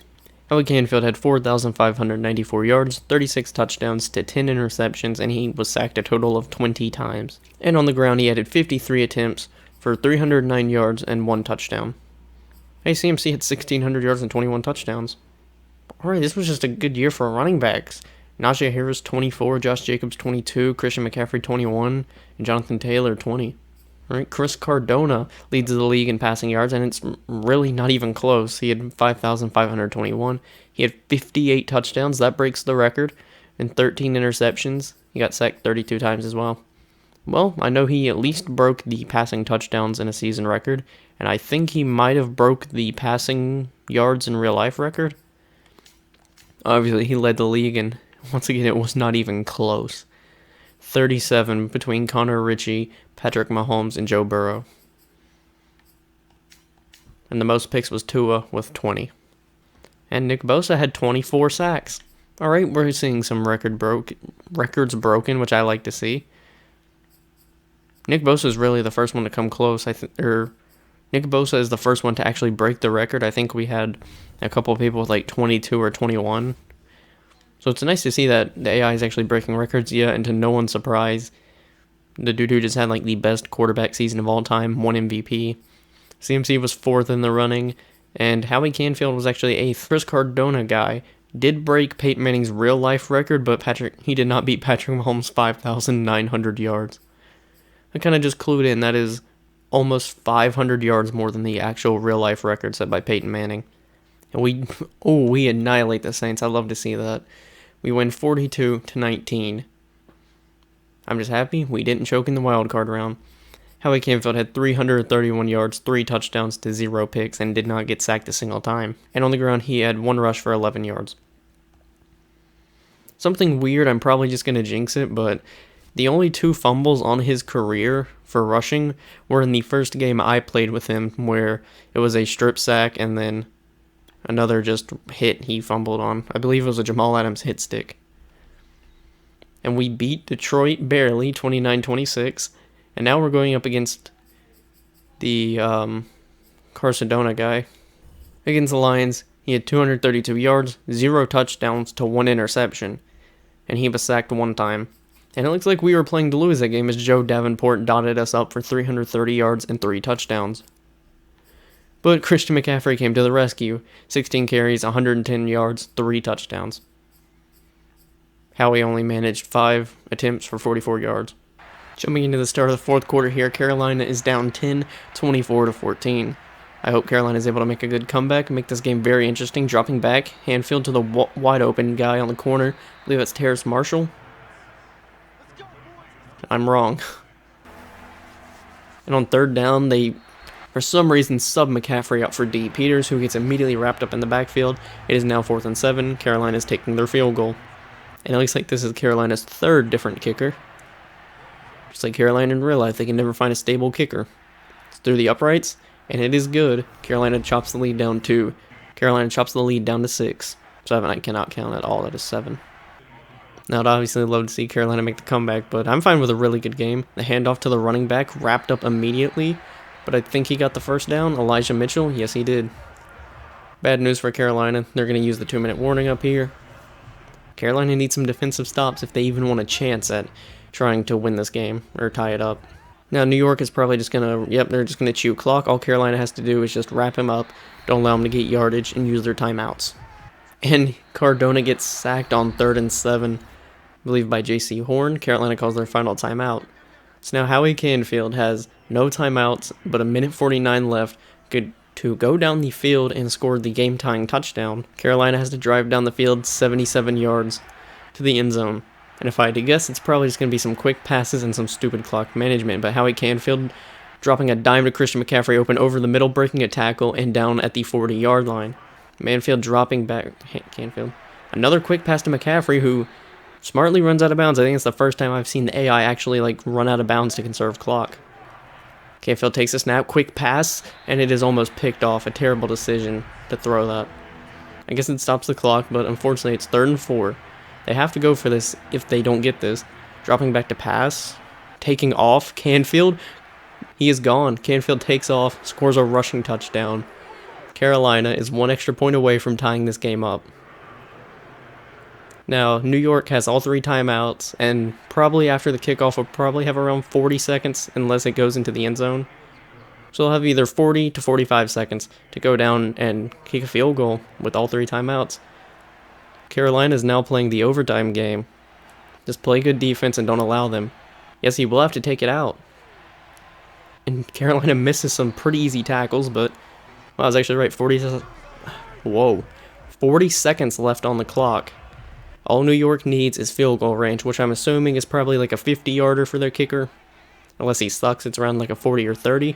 Howie Canfield had 4,594 yards, 36 touchdowns to 10 interceptions, and he was sacked a total of 20 times. And on the ground, he added 53 attempts for 309 yards and 1 touchdown. ACMC had 1,600 yards and 21 touchdowns. Alright, this was just a good year for running backs. Najee Harris, 24, Josh Jacobs, 22, Christian McCaffrey, 21, and Jonathan Taylor, 20. Right, Chris Cardona leads the league in passing yards, and it's really not even close. He had 5,521. He had 58 touchdowns. That breaks the record. And 13 interceptions. He got sacked 32 times as well. Well, I know he at least broke the passing touchdowns in a season record, and I think he might have broke the passing yards in real life record. Obviously, he led the league, and once again, it was not even close. 37 between Connor Ritchie, Patrick Mahomes, and Joe Burrow. And the most picks was Tua with 20. And Nick Bosa had 24 sacks. Alright, we're seeing some records broken, which I like to see. Nick Bosa is really the first one to come close. Nick Bosa is the first one to actually break the record. I think we had a couple of people with like 22 or 21. So it's nice to see that the AI is actually breaking records, and to no one's surprise, The dude who just had like the best quarterback season of all time, won MVP. CMC was 4th in the running, and Howie Canfield was actually 8th. Chris Cardona guy did break Peyton Manning's real-life record, but he did not beat Patrick Mahomes' 5,900 yards. I kind of just clued in. That is almost 500 yards more than the actual real-life record set by Peyton Manning. And we annihilate the Saints. I love to see that. We win 42-19. I'm just happy we didn't choke in the wild card round. Howie Canfield had 331 yards, 3 touchdowns to 0 picks, and did not get sacked a single time. And on the ground, he had 1 rush for 11 yards. Something weird, I'm probably just going to jinx it, but the only 2 fumbles on his career for rushing were in the first game I played with him, where it was a strip sack and then another just hit he fumbled on. I believe it was a Jamal Adams hit stick. And we beat Detroit barely, 29-26. And now we're going up against the Cardona guy. Against the Lions, he had 232 yards, 0 touchdowns to 1 interception. And he was sacked 1 time. And it looks like we were playing to lose that game as Joe Davenport dotted us up for 330 yards and 3 touchdowns. But Christian McCaffrey came to the rescue. 16 carries, 110 yards, 3 touchdowns. Howie only managed 5 attempts for 44 yards. Jumping into the start of the 4th quarter here, Carolina is down 10, 24-14. I hope Carolina is able to make a good comeback and make this game very interesting. Dropping back, Hanfield to the wide open guy on the corner. I believe that's Terrace Marshall. I'm wrong. And on 3rd down, they, for some reason, sub McCaffrey out for D. Peters, who gets immediately wrapped up in the backfield. It is now 4th and 7. Carolina is taking their field goal. And it looks like this is Carolina's 3rd different kicker. Just like Carolina in real life, they can never find a stable kicker. It's through the uprights, and it is good. Carolina chops the lead down 2. Carolina chops the lead down to 6. 7, I cannot count at all. That is 7. Now, I'd obviously love to see Carolina make the comeback, but I'm fine with a really good game. The handoff to the running back wrapped up immediately, but I think he got the first down. Elijah Mitchell, yes, he did. Bad news for Carolina. They're going to use the 2-minute warning up here. Carolina needs some defensive stops if they even want a chance at trying to win this game or tie it up. Now, New York is probably just going to, they're just going to chew clock. All Carolina has to do is just wrap him up, don't allow him to get yardage, and use their timeouts. And Cardona gets sacked on 3rd and 7, I believe by J.C. Horn. Carolina calls their final timeout. So now Howie Canfield has no timeouts, but 1:49 left. Good to go down the field and score the game-tying touchdown. Carolina has to drive down the field 77 yards to the end zone. And if I had to guess, it's probably just going to be some quick passes and some stupid clock management. But Howie Canfield dropping a dime to Christian McCaffrey open over the middle, breaking a tackle, and down at the 40-yard line. Manfield dropping back. Canfield. Another quick pass to McCaffrey, who smartly runs out of bounds. I think it's the first time I've seen the AI actually run out of bounds to conserve clock. Canfield takes a snap, quick pass, and it is almost picked off. A terrible decision to throw that. I guess it stops the clock, but unfortunately it's 3rd and 4. They have to go for this if they don't get this. Dropping back to pass, taking off. Canfield, he is gone. Canfield takes off, scores a rushing touchdown. Carolina is 1 extra point away from tying this game up. Now, New York has all 3 timeouts, and probably after the kickoff will probably have around 40 seconds unless it goes into the end zone. So they'll have either 40 to 45 seconds to go down and kick a field goal with all 3 timeouts. Carolina is now playing the overtime game. Just play good defense and don't allow them. Yes, he will have to take it out. And Carolina misses some pretty easy tackles, but well, I was actually right. 40 seconds left on the clock. All New York needs is field goal range, which I'm assuming is probably like a 50-yarder for their kicker. Unless he sucks, it's around like a 40 or 30.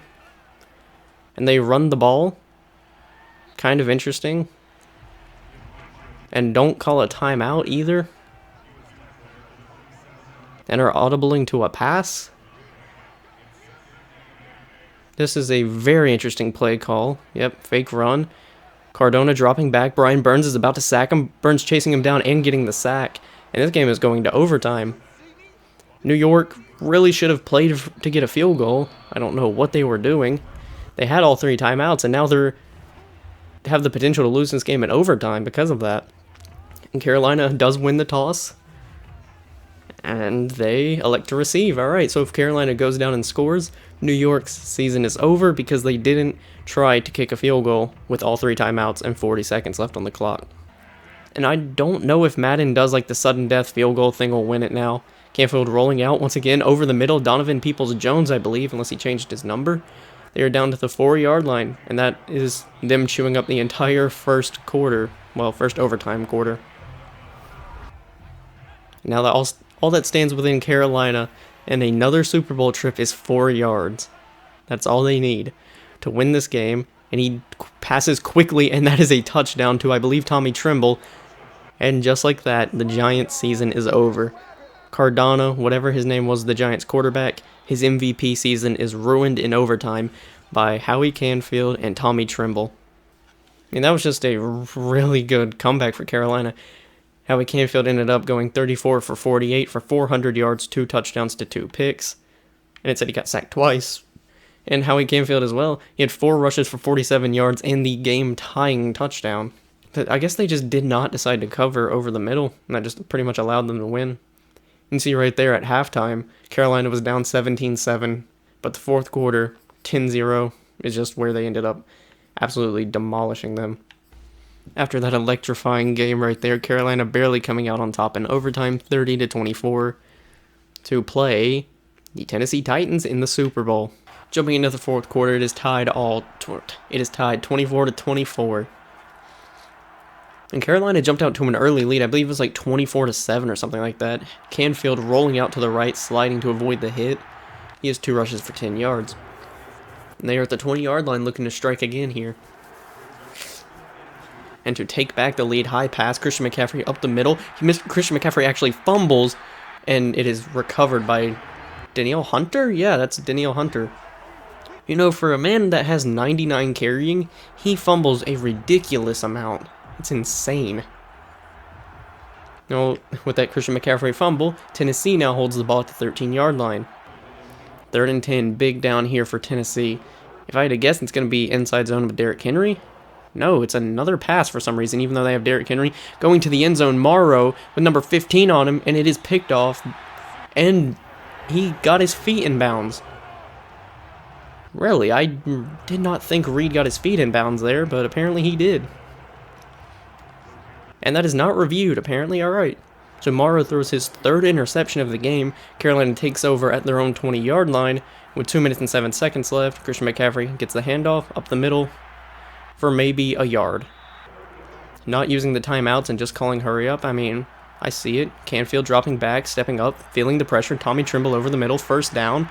And they run the ball. Kind of interesting. And don't call a timeout either. And are audibling to a pass. This is a very interesting play call. Yep, fake run. Cardona dropping back. Brian Burns is about to sack him. Burns chasing him down and getting the sack. And this game is going to overtime. New York really should have played to get a field goal. I don't know what they were doing. They had all 3 timeouts, and now they have the potential to lose this game in overtime because of that. And Carolina does win the toss. And they elect to receive. All right, so if Carolina goes down and scores, New York's season is over because they didn't try to kick a field goal with all 3 timeouts and 40 seconds left on the clock. And I don't know if Madden does like the sudden death field goal thing will win it now. Canfield rolling out once again over the middle. Donovan Peoples-Jones, I believe, unless he changed his number. They are down to the 4-yard line, and that is them chewing up the entire first quarter. Well, first overtime quarter. Now that all that stands within Carolina and another Super Bowl trip is 4 yards. That's all they need to win this game. And he passes quickly, and that is a touchdown to, I believe, Tommy Tremble. And just like that, the Giants' season is over. Cardano, whatever his name was, the Giants' quarterback, his MVP season is ruined in overtime by Howie Canfield and Tommy Tremble. I mean, that was just a really good comeback for Carolina. Howie Canfield ended up going 34 for 48 for 400 yards, 2 touchdowns to 2 picks. And it said he got sacked twice. And Howie Canfield as well. He had 4 rushes for 47 yards and the game-tying touchdown. But I guess they just did not decide to cover over the middle, and that just pretty much allowed them to win. You can see right there at halftime, Carolina was down 17-7, but the fourth quarter, 10-0, is just where they ended up absolutely demolishing them. After that electrifying game right there, Carolina barely coming out on top in overtime, 30-24, to play the Tennessee Titans in the Super Bowl. Jumping into the fourth quarter, it is tied 24-24. And Carolina jumped out to an early lead. I believe it was like 24-7 or something like that. Canfield rolling out to the right, sliding to avoid the hit. He has 2 rushes for 10 yards. And they are at the 20-yard line looking to strike again here. And to take back the lead, high pass, Christian McCaffrey up the middle. Christian McCaffrey actually fumbles, and it is recovered by Danielle Hunter? Yeah, that's Danielle Hunter. You know, for a man that has 99 carrying, he fumbles a ridiculous amount. It's insane. Now, with that Christian McCaffrey fumble, Tennessee now holds the ball at the 13-yard line. 3rd and 10, big down here for Tennessee. If I had to guess, it's going to be inside zone with Derrick Henry. No, it's another pass for some reason, even though they have Derrick Henry. Going to the end zone, Morrow with number 15 on him, and it is picked off. And he got his feet in bounds. Really, I did not think Reed got his feet in bounds there, but apparently he did. And that is not reviewed, apparently. Alright. So Morrow throws his 3rd interception of the game. Carolina takes over at their own 20-yard line with 2 minutes and 7 seconds left. Christian McCaffrey gets the handoff up the middle for maybe a yard. Not using the timeouts and just calling hurry up. I mean, I see it. Canfield dropping back, stepping up, feeling the pressure. Tommy Tremble over the middle, 1st down.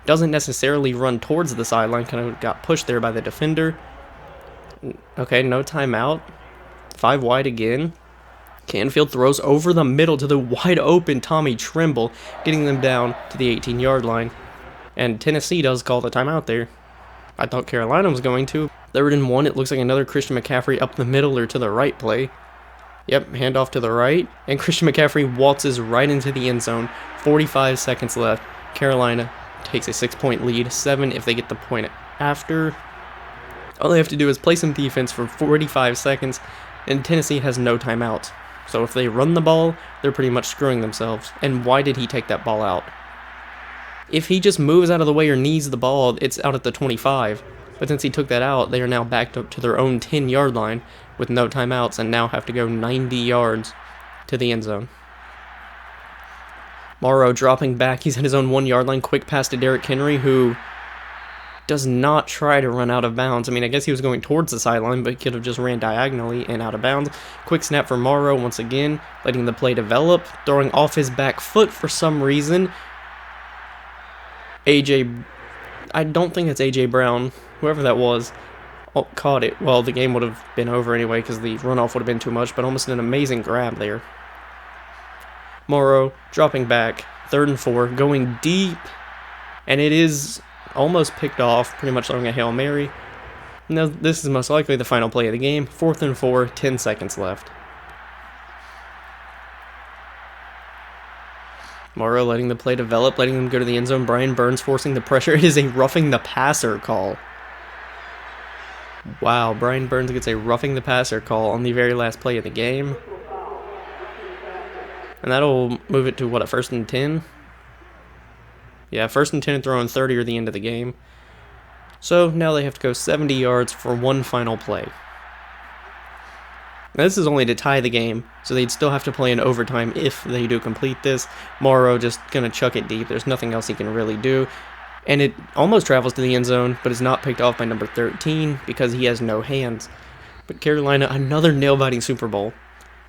Doesn't necessarily run towards the sideline, kind of got pushed there by the defender. Okay, no timeout. 5 wide again. Canfield throws over the middle to the wide open Tommy Tremble, getting them down to the 18-yard line. And Tennessee does call the timeout there. I thought Carolina was going to. 3rd and 1, it looks like another Christian McCaffrey up the middle or to the right play. Yep, handoff to the right. And Christian McCaffrey waltzes right into the end zone. 45 seconds left. Carolina takes a 6-point lead. 7 if they get the point after. All they have to do is play some defense for 45 seconds. And Tennessee has no timeouts. So if they run the ball, they're pretty much screwing themselves. And why did he take that ball out? If he just moves out of the way or knees the ball, it's out at the 25. But since he took that out, they are now backed up to their own 10-yard line with no timeouts and now have to go 90 yards to the end zone. Morrow dropping back. He's at his own 1-yard line. Quick pass to Derrick Henry, who does not try to run out of bounds. I mean, I guess he was going towards the sideline, but he could have just ran diagonally and out of bounds. Quick snap for Morrow once again, letting the play develop, throwing off his back foot for some reason. I don't think it's A.J. Brown, whoever that was, caught it. Well, the game would have been over anyway because the runoff would have been too much, but almost an amazing grab there. Morrow dropping back, 3rd and 4, going deep, and it is almost picked off, pretty much throwing a Hail Mary. Now, this is most likely the final play of the game. 4th and 4, 10 seconds left. Morrow letting the play develop, letting them go to the end zone. Brian Burns forcing the pressure. It is a roughing the passer call. Wow, Brian Burns gets a roughing the passer call on the very last play of the game. And that'll move it to, what, a 1st and 10? Yeah, 1st and 10 and throwing 30 or the end of the game. So now they have to go 70 yards for one final play. Now, this is only to tie the game, so they'd still have to play in overtime if they do complete this. Morrow just going to chuck it deep. There's nothing else he can really do. And it almost travels to the end zone, but is not picked off by number 13 because he has no hands. But Carolina, another nail-biting Super Bowl.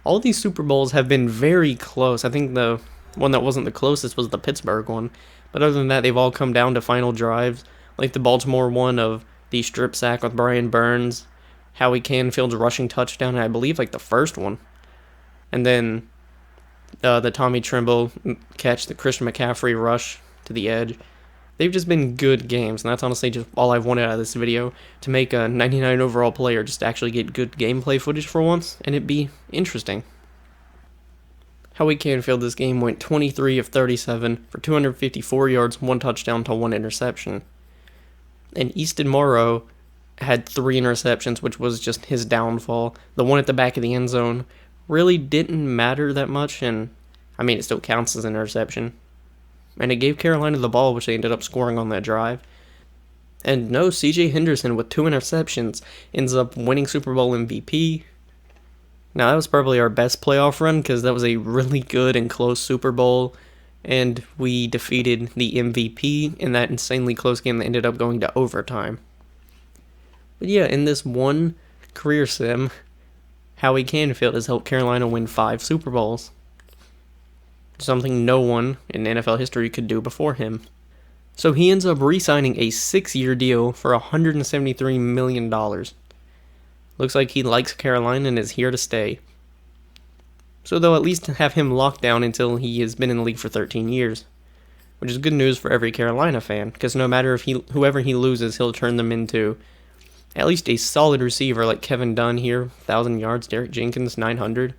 All of these Super Bowls have been very close. I think the one that wasn't the closest was the Pittsburgh one. But other than that, they've all come down to final drives, like the Baltimore one of the strip sack with Brian Burns, Howie Canfield's rushing touchdown, and I believe like the first one. And then the Tommy Tremble catch, the Christian McCaffrey rush to the edge. They've just been good games, and that's honestly just all I've wanted out of this video, to make a 99 overall player just actually get good gameplay footage for once, and it be interesting. Howie Canfield this game went 23 of 37 for 254 yards, 1 touchdown to 1 interception. And Easton Morrow had 3 interceptions, which was just his downfall. The one at the back of the end zone really didn't matter that much, and I mean, it still counts as an interception. And it gave Carolina the ball, which they ended up scoring on that drive. And no, C.J. Henderson with 2 interceptions ends up winning Super Bowl MVP. Now, that was probably our best playoff run because that was a really good and close Super Bowl. And we defeated the MVP in that insanely close game that ended up going to overtime. But yeah, in this one career sim, Howie Canfield has helped Carolina win 5 Super Bowls. Something no one in NFL history could do before him. So he ends up re-signing a 6-year deal for $173 million. Looks like he likes Carolina and is here to stay. So they'll at least have him locked down until he has been in the league for 13 years. Which is good news for every Carolina fan, because no matter if whoever he loses, he'll turn them into at least a solid receiver like Kevin Dunn here, 1,000 yards, Derek Jenkins, 900.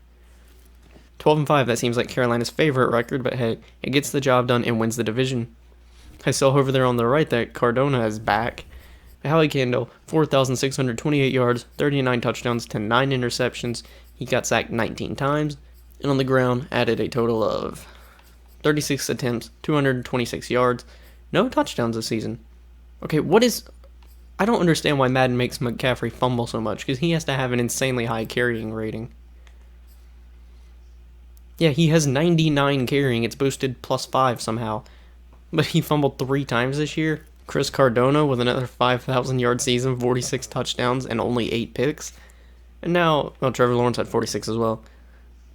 12-5, that seems like Carolina's favorite record, but hey, it gets the job done and wins the division. I saw over there on the right that Cardona is back. Howie Canfield, 4,628 yards, 39 touchdowns to 9 interceptions. He got sacked 19 times, and on the ground added a total of 36 attempts, 226 yards, no touchdowns this season. Okay, I don't understand why Madden makes McCaffrey fumble so much, because he has to have an insanely high carrying rating. Yeah, he has 99 carrying. It's boosted +5 somehow. But he fumbled 3 times this year. Chris Cardona with another 5,000-yard season, 46 touchdowns, and only 8 picks. And now, well, Trevor Lawrence had 46 as well.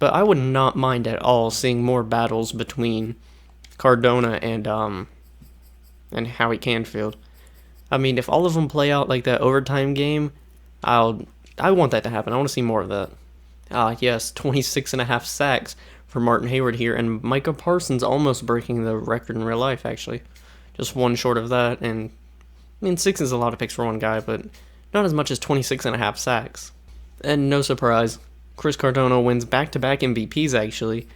But I would not mind at all seeing more battles between Cardona and Howie Canfield. I mean, if all of them play out like that overtime game, I want that to happen. I want to see more of that. Yes, 26.5 sacks for Martin Hayward here, and Micah Parsons almost breaking the record in real life, actually. Just 1 short of that, and I mean, 6 is a lot of picks for one guy, but not as much as 26.5 sacks. And no surprise, Chris Cardona wins back-to-back MVPs, actually,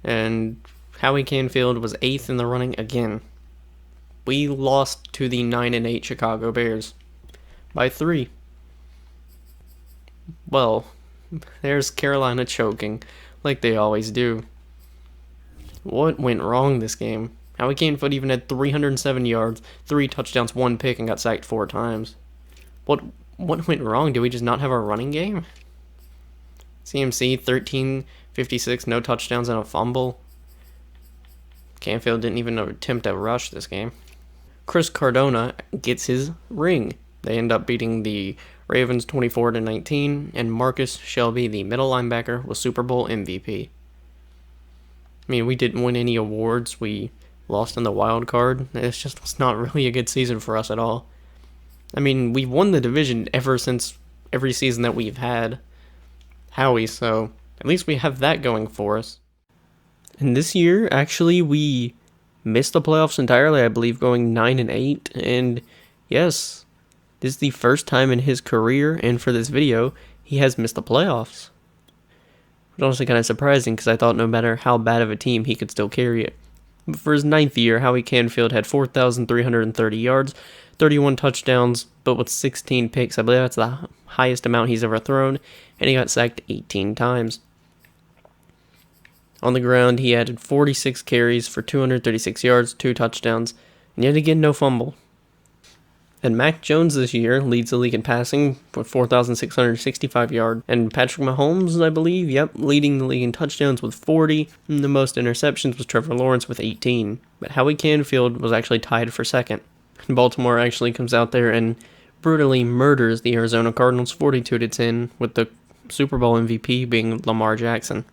and Howie Canfield was 8th in the running again. We lost to the 9-8 Chicago Bears by 3. Well, there's Carolina choking, like they always do. What went wrong this game? Howie Canfield even had 307 yards, 3 touchdowns, 1 pick, and got sacked 4 times. What went wrong? Did we just not have a running game? CMC, 13-56, no touchdowns and a fumble. Canfield didn't even attempt a rush this game. Chris Cardona gets his ring. They end up beating the Ravens 24-19, and Marcus Shelby, the middle linebacker, was Super Bowl MVP. I mean, we didn't win any awards. We lost in the wild card. It's just was not really a good season for us at all. I mean, we've won the division ever since every season that we've had Howie, so at least we have that going for us. And this year, actually, we missed the playoffs entirely, I believe, going 9-8, and yes, this is the first time in his career, and for this video, he has missed the playoffs. It's honestly kind of surprising, because I thought no matter how bad of a team, he could still carry it. But for his 9th year, Howie Canfield had 4,330 yards, 31 touchdowns, but with 16 picks. I believe that's the highest amount he's ever thrown, and he got sacked 18 times. On the ground, he added 46 carries for 236 yards, 2 touchdowns, and yet again, no fumble. And Mac Jones this year leads the league in passing with 4,665 yards. And Patrick Mahomes, I believe, leading the league in touchdowns with 40. And the most interceptions was Trevor Lawrence with 18. But Howie Canfield was actually tied for second. Baltimore actually comes out there and brutally murders the Arizona Cardinals 42-10, with the Super Bowl MVP being Lamar Jackson.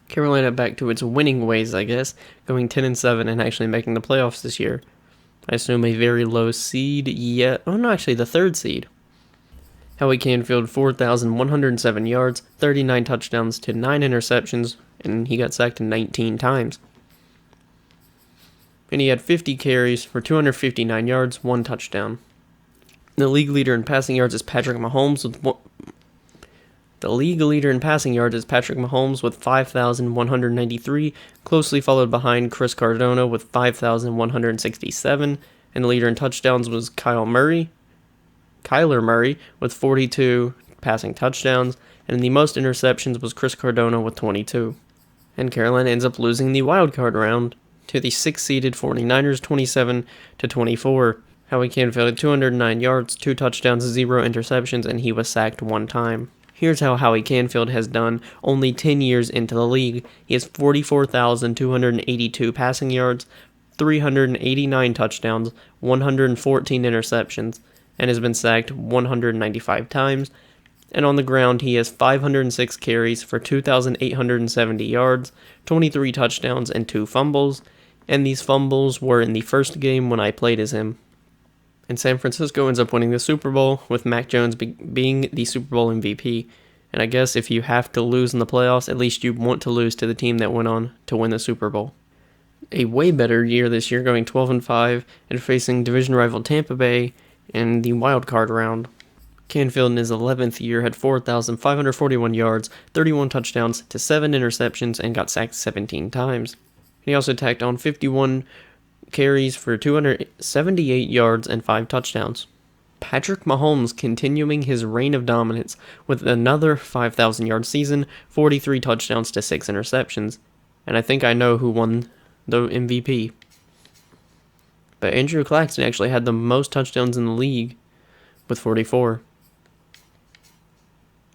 Carolina back to its winning ways, I guess, going 10-7 and actually making the playoffs this year. I assume a very low seed yet. Oh, no, actually the third seed. Howie Canfield, 4,107 yards, 39 touchdowns to 9 interceptions, and he got sacked 19 times. And he had 50 carries for 259 yards, 1 touchdown. The league leader in passing yards is Patrick Mahomes with 5,193, closely followed behind Chris Cardona with 5,167, and the leader in touchdowns was Kyler Murray with 42 passing touchdowns, and the most interceptions was Chris Cardona with 22. And Carolina ends up losing the wild card round to the 6th-seeded 49ers 27-24. Howie Canfield had 209 yards, 2 touchdowns, 0 interceptions, and he was sacked 1 time. Here's how Howie Canfield has done only 10 years into the league. He has 44,282 passing yards, 389 touchdowns, 114 interceptions, and has been sacked 195 times. And on the ground, he has 506 carries for 2,870 yards, 23 touchdowns, and 2 fumbles. And these fumbles were in the first game when I played as him. And San Francisco ends up winning the Super Bowl, with Mac Jones being the Super Bowl MVP. And I guess if you have to lose in the playoffs, at least you want to lose to the team that went on to win the Super Bowl. A way better year this year, going 12-5 and facing division rival Tampa Bay in the wild card round. Canfield in his 11th year had 4,541 yards, 31 touchdowns to 7 interceptions, and got sacked 17 times. He also tacked on 51 carries for 278 yards and 5 touchdowns. Patrick Mahomes continuing his reign of dominance with another 5,000-yard season, 43 touchdowns to 6 interceptions. And I think I know who won the MVP. But Andrew Claxton actually had the most touchdowns in the league with 44.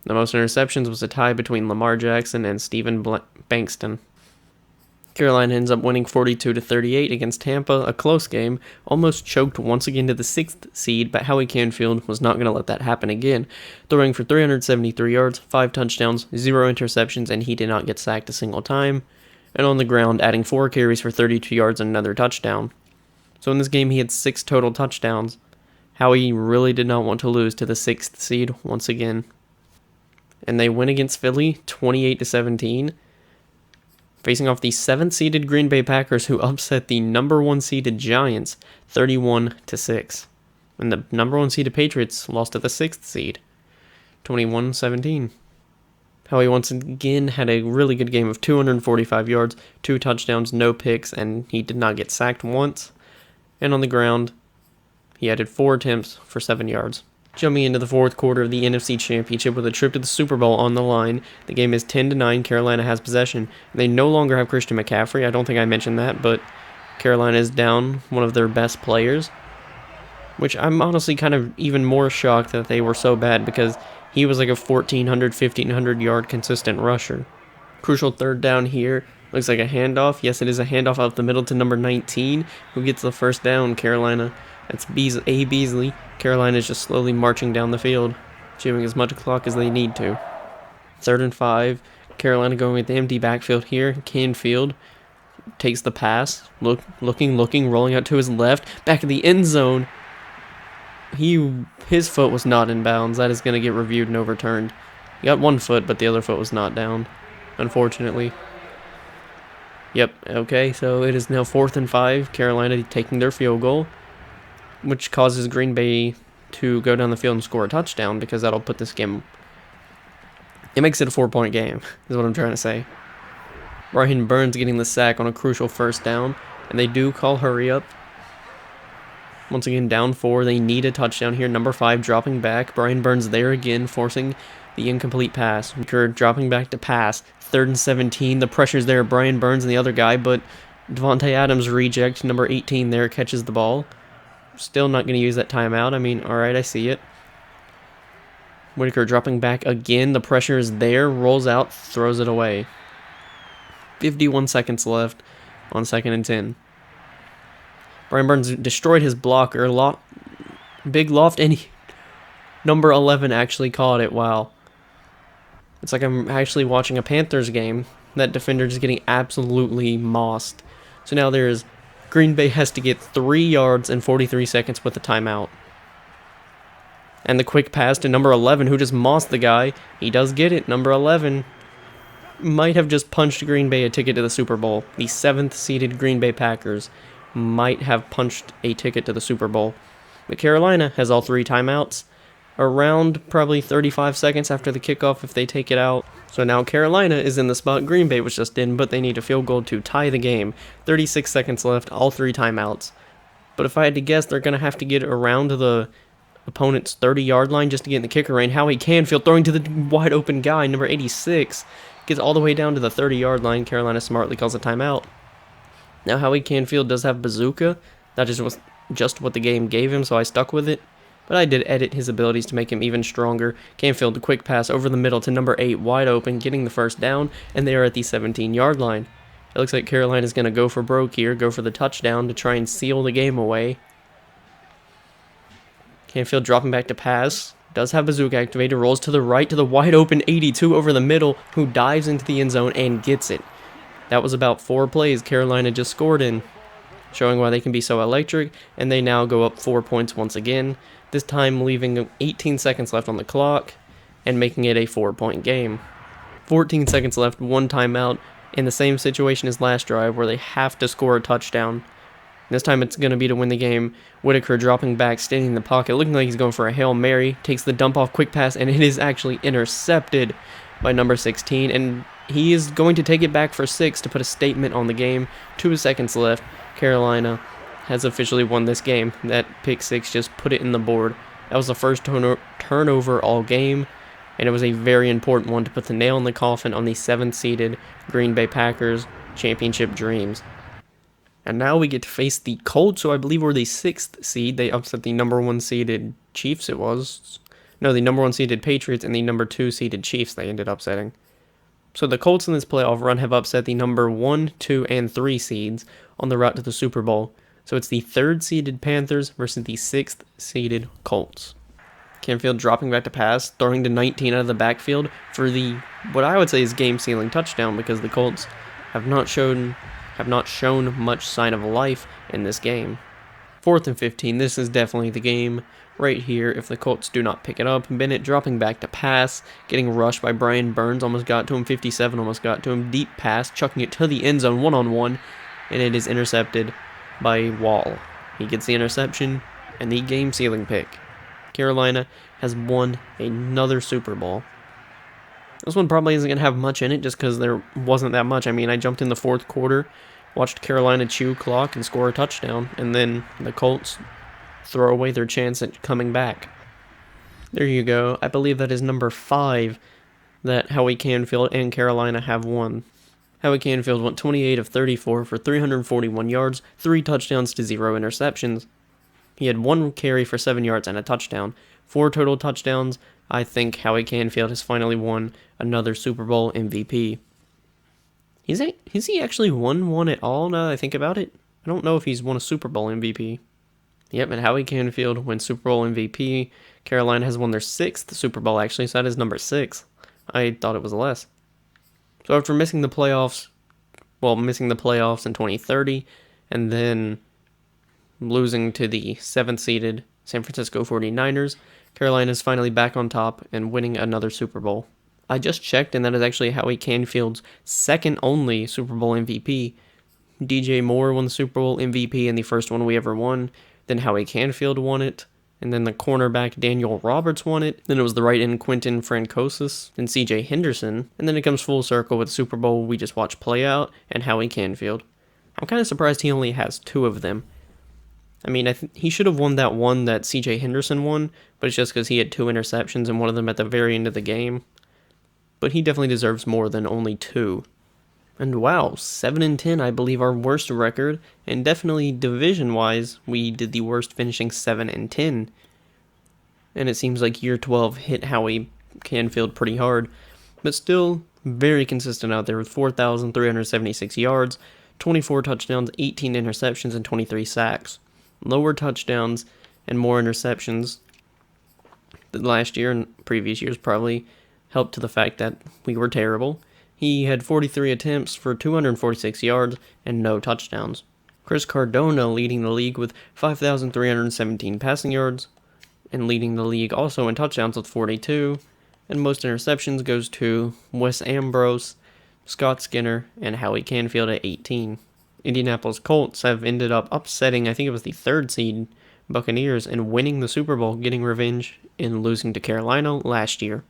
The most interceptions was a tie between Lamar Jackson and Stephen Bankston. Carolina ends up winning 42-38 against Tampa, a close game, almost choked once again to the 6th seed, but Howie Canfield was not going to let that happen again, throwing for 373 yards, 5 touchdowns, 0 interceptions, and he did not get sacked a single time, and on the ground adding 4 carries for 32 yards and another touchdown. So in this game he had 6 total touchdowns. Howie really did not want to lose to the 6th seed once again. And they win against Philly 28-17. Facing off the 7th-seeded Green Bay Packers, who upset the number 1-seeded Giants 31-6. And the number 1-seeded Patriots lost to the 6th seed 21-17. Howie once again had a really good game of 245 yards, 2 touchdowns, no picks, and he did not get sacked once. And on the ground, he added 4 attempts for 7 yards. Jumping into the 4th quarter of the NFC Championship with a trip to the Super Bowl on the line, the game is 10-9. Carolina has possession. They no longer have Christian McCaffrey. I don't think I mentioned that, but Carolina is down one of their best players, which I'm honestly kind of even more shocked that they were so bad, because he was like a 1,400, 1,500 yard consistent rusher. Crucial 3rd down here. Looks like a handoff. Yes, it is a handoff out the middle to number 19, who gets the first down. Carolina. That's Beasley. Carolina is just slowly marching down the field, chewing as much clock as they need to. 3rd and 5. Carolina going with the empty backfield here. Canfield takes the pass. Looking, rolling out to his left. Back in the end zone. His foot was not in bounds. That is going to get reviewed and overturned. He got 1 foot, but the other foot was not down, unfortunately. Yep, okay, so it is now 4th and 5. Carolina taking their field goal, which causes Green Bay to go down the field and score a touchdown, because that'll put this game... It makes it a 4-point game, is what I'm trying to say. Brian Burns getting the sack on a crucial 1st down, and they do call hurry up. Once again, down 4. They need a touchdown here. Number 5 dropping back. Brian Burns there again, forcing The incomplete pass. Whitaker dropping back to pass. 3rd and 17. The pressure's there. Brian Burns and the other guy, but Devontae Adams reject. Number 18 there catches the ball. Still not going to use that timeout. I mean, alright, I see it. Whitaker dropping back again. The pressure is there. Rolls out. Throws it away. 51 seconds left on 2nd and 10. Brian Burns destroyed his blocker. Big loft, and number 11 actually caught it. Wow. It's like I'm actually watching a Panthers game. That defender is getting absolutely mossed. So now Green Bay has to get 3 yards in 43 seconds with a timeout. And the quick pass to number 11, who just mossed the guy. He does get it. Number 11 might have just punched Green Bay a ticket to the Super Bowl. The 7th seeded Green Bay Packers might have punched a ticket to the Super Bowl. But Carolina has all 3 timeouts. Around probably 35 seconds after the kickoff if they take it out. So now Carolina is in the spot Green Bay was just in, but they need a field goal to tie the game. 36 seconds left, all 3 timeouts. But if I had to guess, they're going to have to get around to the opponent's 30-yard line just to get in the kicker range. Howie Canfield throwing to the wide open guy, number 86, gets all the way down to the 30-yard line. Carolina smartly calls a timeout. Now Howie Canfield does have bazooka. That was just what the game gave him, so I stuck with it. But I did edit his abilities to make him even stronger. Canfield, a quick pass over the middle to number 8, wide open, getting the first down, and they are at the 17-yard line. It looks like Carolina's going to go for broke here, go for the touchdown to try and seal the game away. Canfield dropping back to pass. Does have bazooka activated, rolls to the right to the wide open 82 over the middle, who dives into the end zone and gets it. That was about 4 plays Carolina just scored in, showing why they can be so electric, and they now go up 4 points once again, this time leaving 18 seconds left on the clock and making it a 4-point game. 14 seconds left, 1 timeout, in the same situation as last drive where they have to score a touchdown. This time it's going to be to win the game. Whitaker dropping back, standing in the pocket, looking like he's going for a Hail Mary, takes the dump off quick pass, and it is actually intercepted by number 16, and he is going to take it back for 6 to put a statement on the game. 2 seconds left. Carolina has officially won this game. That pick 6 just put it in the board. That was the first turnover all game, and it was a very important one to put the nail in the coffin on the 7th-seeded Green Bay Packers championship dreams. And now we get to face the Colts, who I believe were the 6th seed. They upset the number 1 seeded Chiefs, it was. No, the number 1 seeded Patriots and the number 2 seeded Chiefs they ended up upsetting. So the Colts in this playoff run have upset the number 1, 2, and 3 seeds on the route to the Super Bowl. So it's the 3rd-seeded Panthers versus the 6th-seeded Colts. Canfield dropping back to pass, throwing to 19 out of the backfield for the, what I would say is game-sealing touchdown, because the Colts have not shown much sign of life in this game. 4th and 15, this is definitely the game right here if the Colts do not pick it up. Bennett dropping back to pass, getting rushed by Brian Burns, almost got to him, 57 almost got to him, deep pass, chucking it to the end zone one-on-one, and it is intercepted by Wall. He gets the interception and the game-sealing pick. Carolina has won another Super Bowl. This one probably isn't going to have much in it just because there wasn't that much. I mean, I jumped in the 4th quarter, watched Carolina chew clock and score a touchdown, and then the Colts throw away their chance at coming back. There you go. I believe that is number 5 that Howie Canfield and Carolina have won. Howie Canfield went 28 of 34 for 341 yards, 3 touchdowns to 0 interceptions. He had 1 carry for 7 yards and a touchdown. 4 total touchdowns. I think Howie Canfield has finally won another Super Bowl MVP. Has he actually won one at all now that I think about it? I don't know if he's won a Super Bowl MVP. Yep, and Howie Canfield wins Super Bowl MVP. Carolina has won their 6th Super Bowl, actually, so that is number 6. I thought it was less. So after missing the playoffs in 2030, and then losing to the 7th-seeded San Francisco 49ers, Carolina is finally back on top and winning another Super Bowl. I just checked, and that is actually Howie Canfield's second only Super Bowl MVP. DJ Moore won the Super Bowl MVP in the first one we ever won. Then Howie Canfield won it. And then the cornerback Daniel Roberts won it. Then it was the right end Quentin Francosis and CJ Henderson. And then it comes full circle with the Super Bowl we just watched play out and Howie Canfield. I'm kind of surprised he only has 2 of them. I mean, he should have won that one that C.J. Henderson won, but it's just because he had 2 interceptions and one of them at the very end of the game. But he definitely deserves more than only 2. And wow, 7-10, I believe our worst record, and definitely division-wise, we did the worst, finishing 7-10. And it seems like year 12 hit Howie Canfield pretty hard, but still very consistent out there with 4,376 yards, 24 touchdowns, 18 interceptions, and 23 sacks. Lower touchdowns and more interceptions than last year and previous years probably helped to the fact that we were terrible. He had 43 attempts for 246 yards and no touchdowns. Chris Cardona leading the league with 5,317 passing yards and leading the league also in touchdowns with 42. And most interceptions goes to Wes Ambrose, Scott Skinner, and Howie Canfield at 18. Indianapolis Colts have ended up upsetting, I think it was the 3rd seed Buccaneers, and winning the Super Bowl, getting revenge in losing to Carolina last year.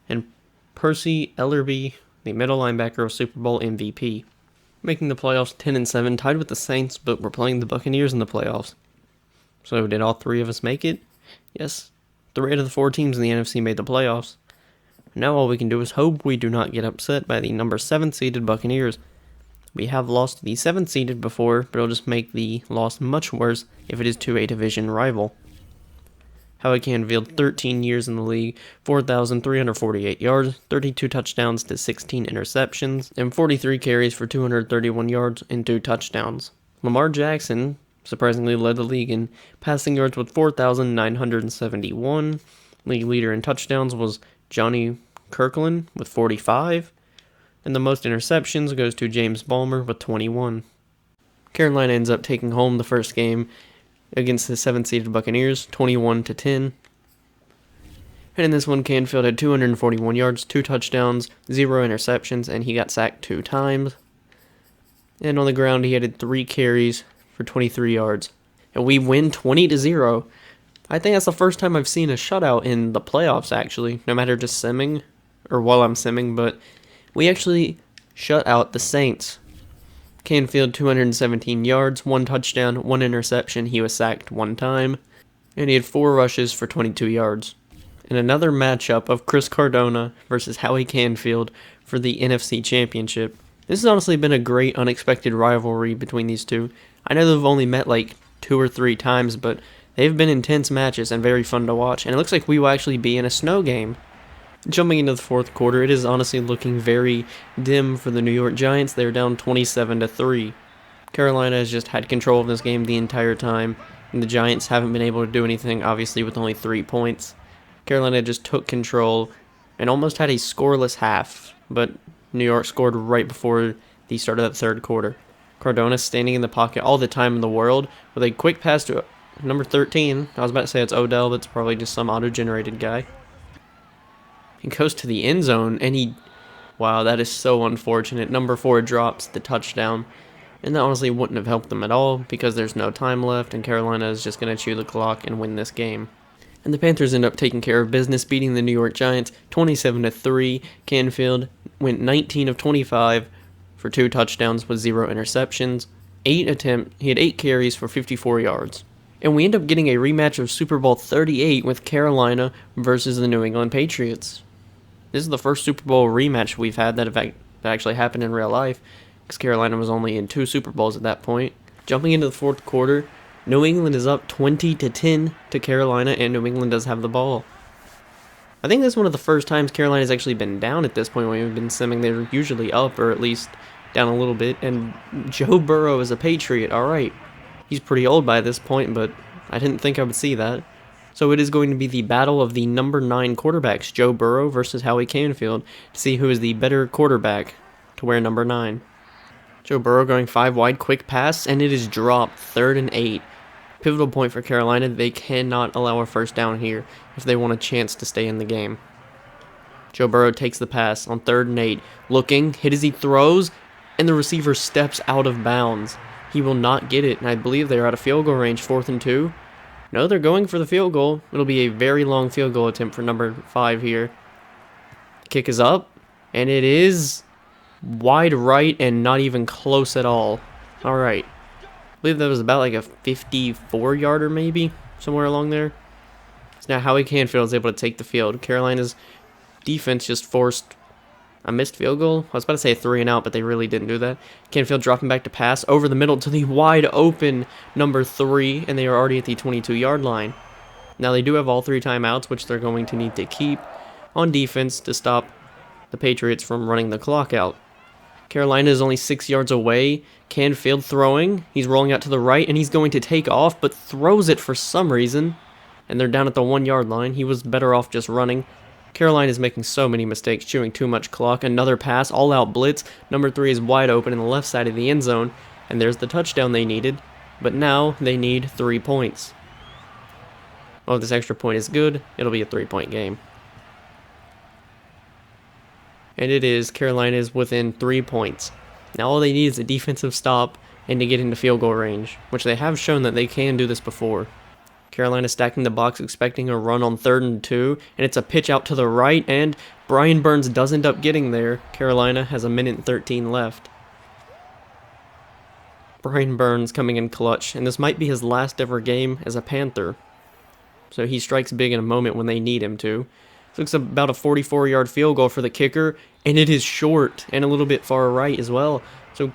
And Percy Ellerby, the middle linebacker of Super Bowl MVP, making the playoffs 10-7, tied with the Saints, but we're playing the Buccaneers in the playoffs. So did all 3 of us make it? Yes. 3 out of the 4 teams in the NFC made the playoffs. Now all we can do is hope we do not get upset by the number 7 seeded Buccaneers. We have lost the 7th seeded before, but it'll just make the loss much worse if it is to a division rival. Howie Canfield, 13 years in the league, 4,348 yards, 32 touchdowns to 16 interceptions, and 43 carries for 231 yards and 2 touchdowns. Lamar Jackson surprisingly led the league in passing yards with 4,971. League leader in touchdowns was Johnny Kirkland with 45. And the most interceptions goes to James Ballmer with 21. Carolina ends up taking home the first game against the 7th-seeded Buccaneers, 21-10. And in this one, Canfield had 241 yards, 2 touchdowns, 0 interceptions, and he got sacked 2 times. And on the ground, he had 3 carries for 23 yards. And we win 20-0. I think that's the first time I've seen a shutout in the playoffs, actually, no matter just simming, or while I'm simming, but we actually shut out the Saints. Canfield, 217 yards, 1 touchdown, 1 interception. He was sacked 1 time, and he had 4 rushes for 22 yards. And another matchup of Chris Cardona versus Howie Canfield for the NFC Championship. This has honestly been a great unexpected rivalry between these two. I know they've only met like 2 or 3 times, but they've been intense matches and very fun to watch, and it looks like we will actually be in a snow game. Jumping into the 4th quarter, it is honestly looking very dim for the New York Giants. They're down 27-3. Carolina has just had control of this game the entire time, and the Giants haven't been able to do anything, obviously, with only 3 points. Carolina just took control and almost had a scoreless half, but New York scored right before the start of that 3rd quarter. Cardona standing in the pocket all the time in the world with a quick pass to number 13. I was about to say it's Odell, but it's probably just some auto-generated guy. He goes to the end zone, and wow, that is so unfortunate. Number 4 drops the touchdown, and that honestly wouldn't have helped them at all because there's no time left, and Carolina is just going to chew the clock and win this game. And the Panthers end up taking care of business, beating the New York Giants 27-3. Canfield went 19 of 25 for 2 touchdowns with 0 interceptions. He had 8 carries for 54 yards. And we end up getting a rematch of Super Bowl 38 with Carolina versus the New England Patriots. This is the first Super Bowl rematch we've had that actually happened in real life, because Carolina was only in 2 Super Bowls at that point. Jumping into the 4th quarter, New England is up 20-10 to Carolina, and New England does have the ball. I think this is one of the first times Carolina's actually been down at this point when we've been simming. They're usually up, or at least down a little bit, and Joe Burrow is a Patriot, alright. He's pretty old by this point, but I didn't think I would see that. So it is going to be the battle of the number 9 quarterbacks, Joe Burrow versus Howie Canfield, to see who is the better quarterback to wear number 9. Joe Burrow going 5 wide, quick pass, and it is dropped, 3rd and 8. Pivotal point for Carolina. They cannot allow a first down here if they want a chance to stay in the game. Joe Burrow takes the pass on 3rd and 8, looking, hit as he throws, and the receiver steps out of bounds. He will not get it, and I believe they're out of field goal range, 4th and 2. No, they're going for the field goal. It'll be a very long field goal attempt for number 5 here. Kick is up, and it is wide right and not even close at all. All right. believe that was about like a 54-yarder maybe, somewhere along there. So now Howie Canfield is able to take the field. Carolina's defense just forced a missed field goal. I was about to say a 3 and out, but they really didn't do that. Canfield dropping back to pass over the middle to the wide open number 3, and they are already at the 22-yard line. Now they do have all 3 timeouts, which they're going to need to keep on defense to stop the Patriots from running the clock out. Carolina is only 6 yards away. Canfield throwing. He's rolling out to the right, and he's going to take off, but throws it for some reason. And they're down at the 1-yard line. He was better off just running. Carolina is making so many mistakes, chewing too much clock. Another pass, all-out blitz. Number 3 is wide open in the left side of the end zone, and there's the touchdown they needed. But now they need 3 points. Well, if this extra point is good, it'll be a 3-point game. And it is. Carolina is within 3 points. Now all they need is a defensive stop and to get into field goal range, which they have shown that they can do this before. Carolina stacking the box, expecting a run on 3rd and 2, and it's a pitch out to the right, and Brian Burns does end up getting there. Carolina has a minute and 13 left. Brian Burns coming in clutch, and this might be his last ever game as a Panther. So he strikes big in a moment when they need him to. Looks about a 44-yard field goal for the kicker, and it is short and a little bit far right as well. So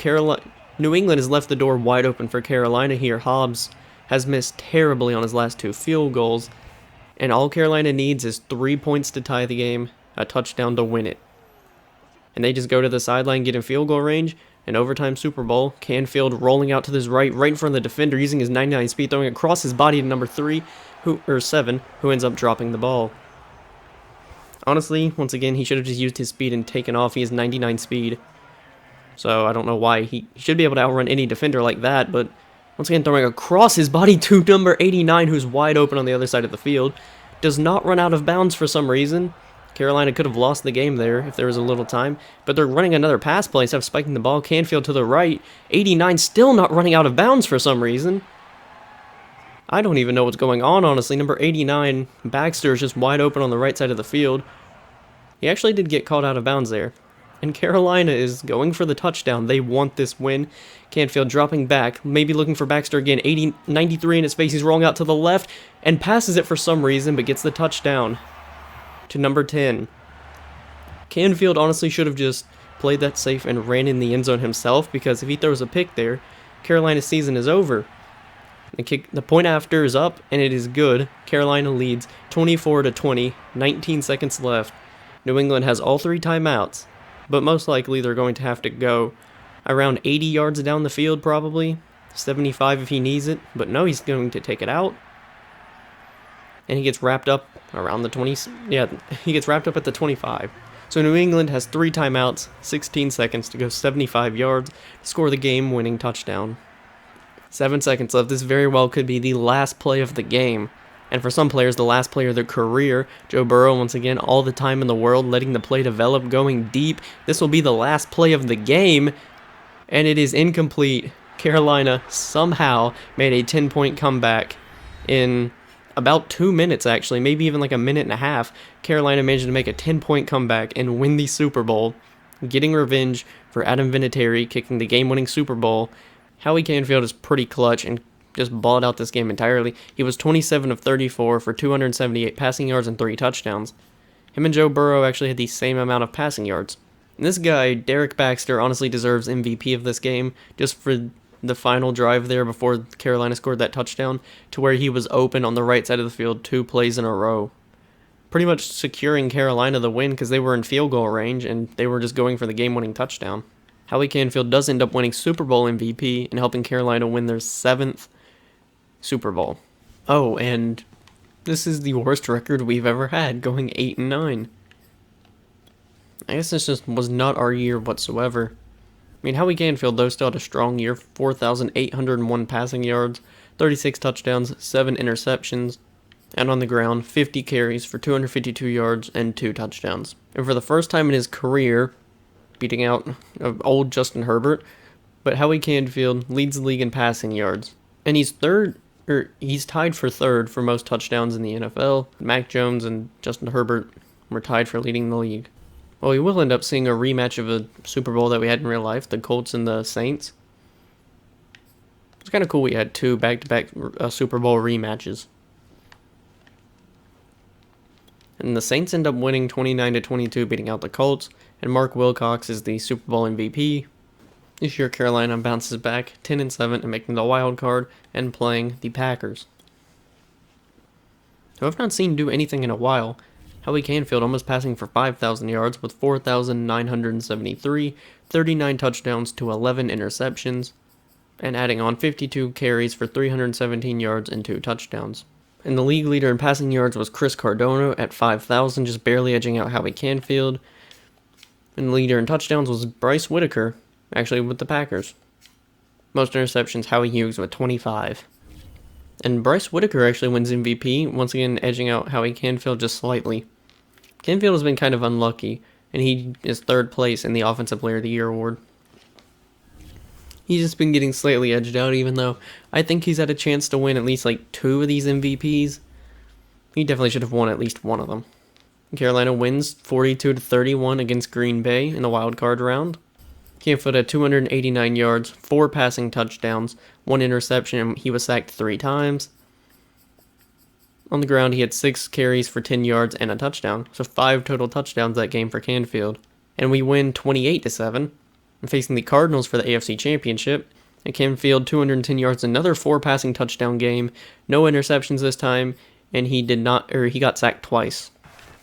New England has left the door wide open for Carolina here. Hobbs has missed terribly on his last 2 field goals, and all Carolina needs is 3 points to tie the game, a touchdown to win it. And they just go to the sideline, get in field goal range, and overtime Super Bowl. Canfield rolling out to his right in front of the defender, using his 99 speed, throwing across his body to number 7, who ends up dropping the ball. Honestly, once again, he should have just used his speed and taken off. He has 99 speed. So I don't know why. He should be able to outrun any defender like that, but once again, throwing across his body to number 89, who's wide open on the other side of the field. Does not run out of bounds for some reason. Carolina could have lost the game there if there was a little time, but they're running another pass play instead of spiking the ball. Canfield to the right. 89 still not running out of bounds for some reason. I don't even know what's going on, honestly. Number 89, Baxter, is just wide open on the right side of the field. He actually did get called out of bounds there. And Carolina is going for the touchdown. They want this win. Canfield dropping back, maybe looking for Baxter again. 93 in his face. He's rolling out to the left and passes it for some reason, but gets the touchdown to number 10. Canfield honestly should have just played that safe and ran in the end zone himself, because if he throws a pick there, Carolina's season is over. The point after is up, and it is good. Carolina leads 24-20, 19 seconds left. New England has all 3 timeouts, but most likely they're going to have to go around 80 yards down the field probably. 75 if he needs it, but no, he's going to take it out. And he gets wrapped up around the 20, he gets wrapped up at the 25. So New England has 3 timeouts, 16 seconds to go 75 yards, to score the game-winning touchdown. 7 seconds left. This very well could be the last play of the game. And for some players, the last play of their career. Joe Burrow, once again, all the time in the world, letting the play develop, going deep. This will be the last play of the game. And it is incomplete. Carolina somehow made a 10-point comeback in about 2 minutes, actually. Maybe even like a minute and a half. Carolina managed to make a 10-point comeback and win the Super Bowl, getting revenge for Adam Vinatieri kicking the game-winning Super Bowl. Howie Canfield is pretty clutch and just balled out this game entirely. He was 27 of 34 for 278 passing yards and 3 touchdowns. Him and Joe Burrow actually had the same amount of passing yards. And this guy, Derek Baxter, honestly deserves MVP of this game, just for the final drive there before Carolina scored that touchdown, to where he was open on the right side of the field 2 plays in a row. Pretty much securing Carolina the win, because they were in field goal range and they were just going for the game-winning touchdown. Howie Canfield does end up winning Super Bowl MVP and helping Carolina win their 7th Super Bowl. Oh, and this is the worst record we've ever had, going 8-9. I guess this just was not our year whatsoever. I mean, Howie Canfield, though, still had a strong year. 4,801 passing yards, 36 touchdowns, 7 interceptions, and on the ground, 50 carries for 252 yards and 2 touchdowns. And for the first time in his career, beating out old Justin Herbert, but Howie Canfield leads the league in passing yards. And he's tied for 3rd for most touchdowns in the NFL. Mac Jones and Justin Herbert were tied for leading the league. Well, we will end up seeing a rematch of a Super Bowl that we had in real life, the Colts and the Saints. It's kind of cool we had two back-to-back Super Bowl rematches. And the Saints end up winning 29-22, beating out the Colts, and Mark Wilcox is the Super Bowl MVP. This year, Carolina bounces back 10-7 and making the wild card and playing the Packers, who I've not seen do anything in a while. Howie Canfield almost passing for 5,000 yards with 4,973, 39 touchdowns to 11 interceptions, and adding on 52 carries for 317 yards and 2 touchdowns. And the league leader in passing yards was Chris Cardona at 5,000, just barely edging out Howie Canfield. And the leader in touchdowns was Bryce Whitaker, actually with the Packers. Most interceptions, Howie Hughes with 25. And Bryce Whitaker actually wins MVP, once again edging out Howie Canfield just slightly. Canfield has been kind of unlucky, and he is third place in the Offensive Player of the Year award. He's just been getting slightly edged out, even though I think he's had a chance to win at least like 2 of these MVPs. He definitely should have won at least one of them. Carolina wins 42-31 against Green Bay in the wild card round. Canfield had 289 yards, 4 passing touchdowns, 1 interception, and he was sacked 3 times. On the ground, he had 6 carries for 10 yards and a touchdown, so 5 total touchdowns that game for Canfield. And we win 28-7, and facing the Cardinals for the AFC Championship. And Canfield 210 yards, another 4 passing touchdown game, no interceptions this time, and he got sacked twice.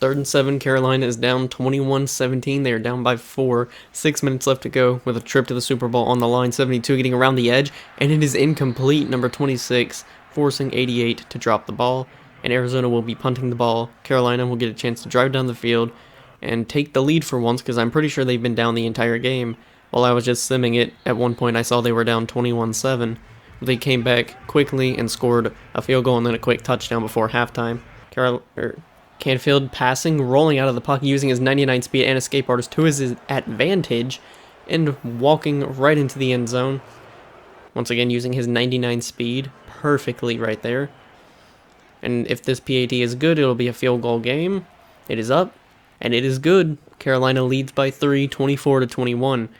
3rd and 7, Carolina is down 21-17. They are down by 4. 6 minutes left to go with a trip to the Super Bowl on the line. 72 getting around the edge, and it is incomplete. Number 26 forcing 88 to drop the ball, and Arizona will be punting the ball. Carolina will get a chance to drive down the field and take the lead for once, because I'm pretty sure they've been down the entire game. While I was just simming it, at one point I saw they were down 21-7. They came back quickly and scored a field goal and then a quick touchdown before halftime. Canfield passing, rolling out of the pocket, using his 99 speed and escape artist to his advantage, and walking right into the end zone. Once again, using his 99 speed perfectly right there. And if this PAT is good, it'll be a field goal game. It is up, and it is good. Carolina leads by 3, 24-21.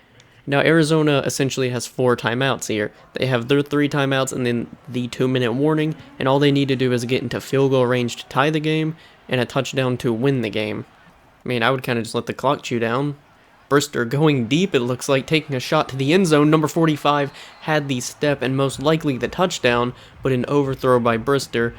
Now, Arizona essentially has 4 timeouts here. They have their 3 timeouts and then the 2-minute warning, and all they need to do is get into field goal range to tie the game and a touchdown to win the game. I mean, I would kind of just let the clock chew down. Brister going deep, it looks like, taking a shot to the end zone. Number 45 had the step and most likely the touchdown, but an overthrow by Brister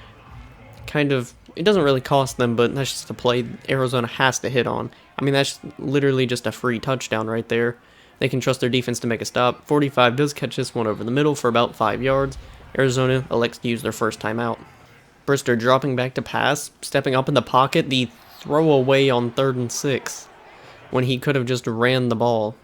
kind of, it doesn't really cost them, but that's just a play Arizona has to hit on. I mean, that's literally just a free touchdown right there. They can trust their defense to make a stop. 45 does catch this one over the middle for about 5 yards. Arizona elects to use their first timeout. Brister dropping back to pass, stepping up in the pocket, the throwaway on 3rd and 6, when he could have just ran the ball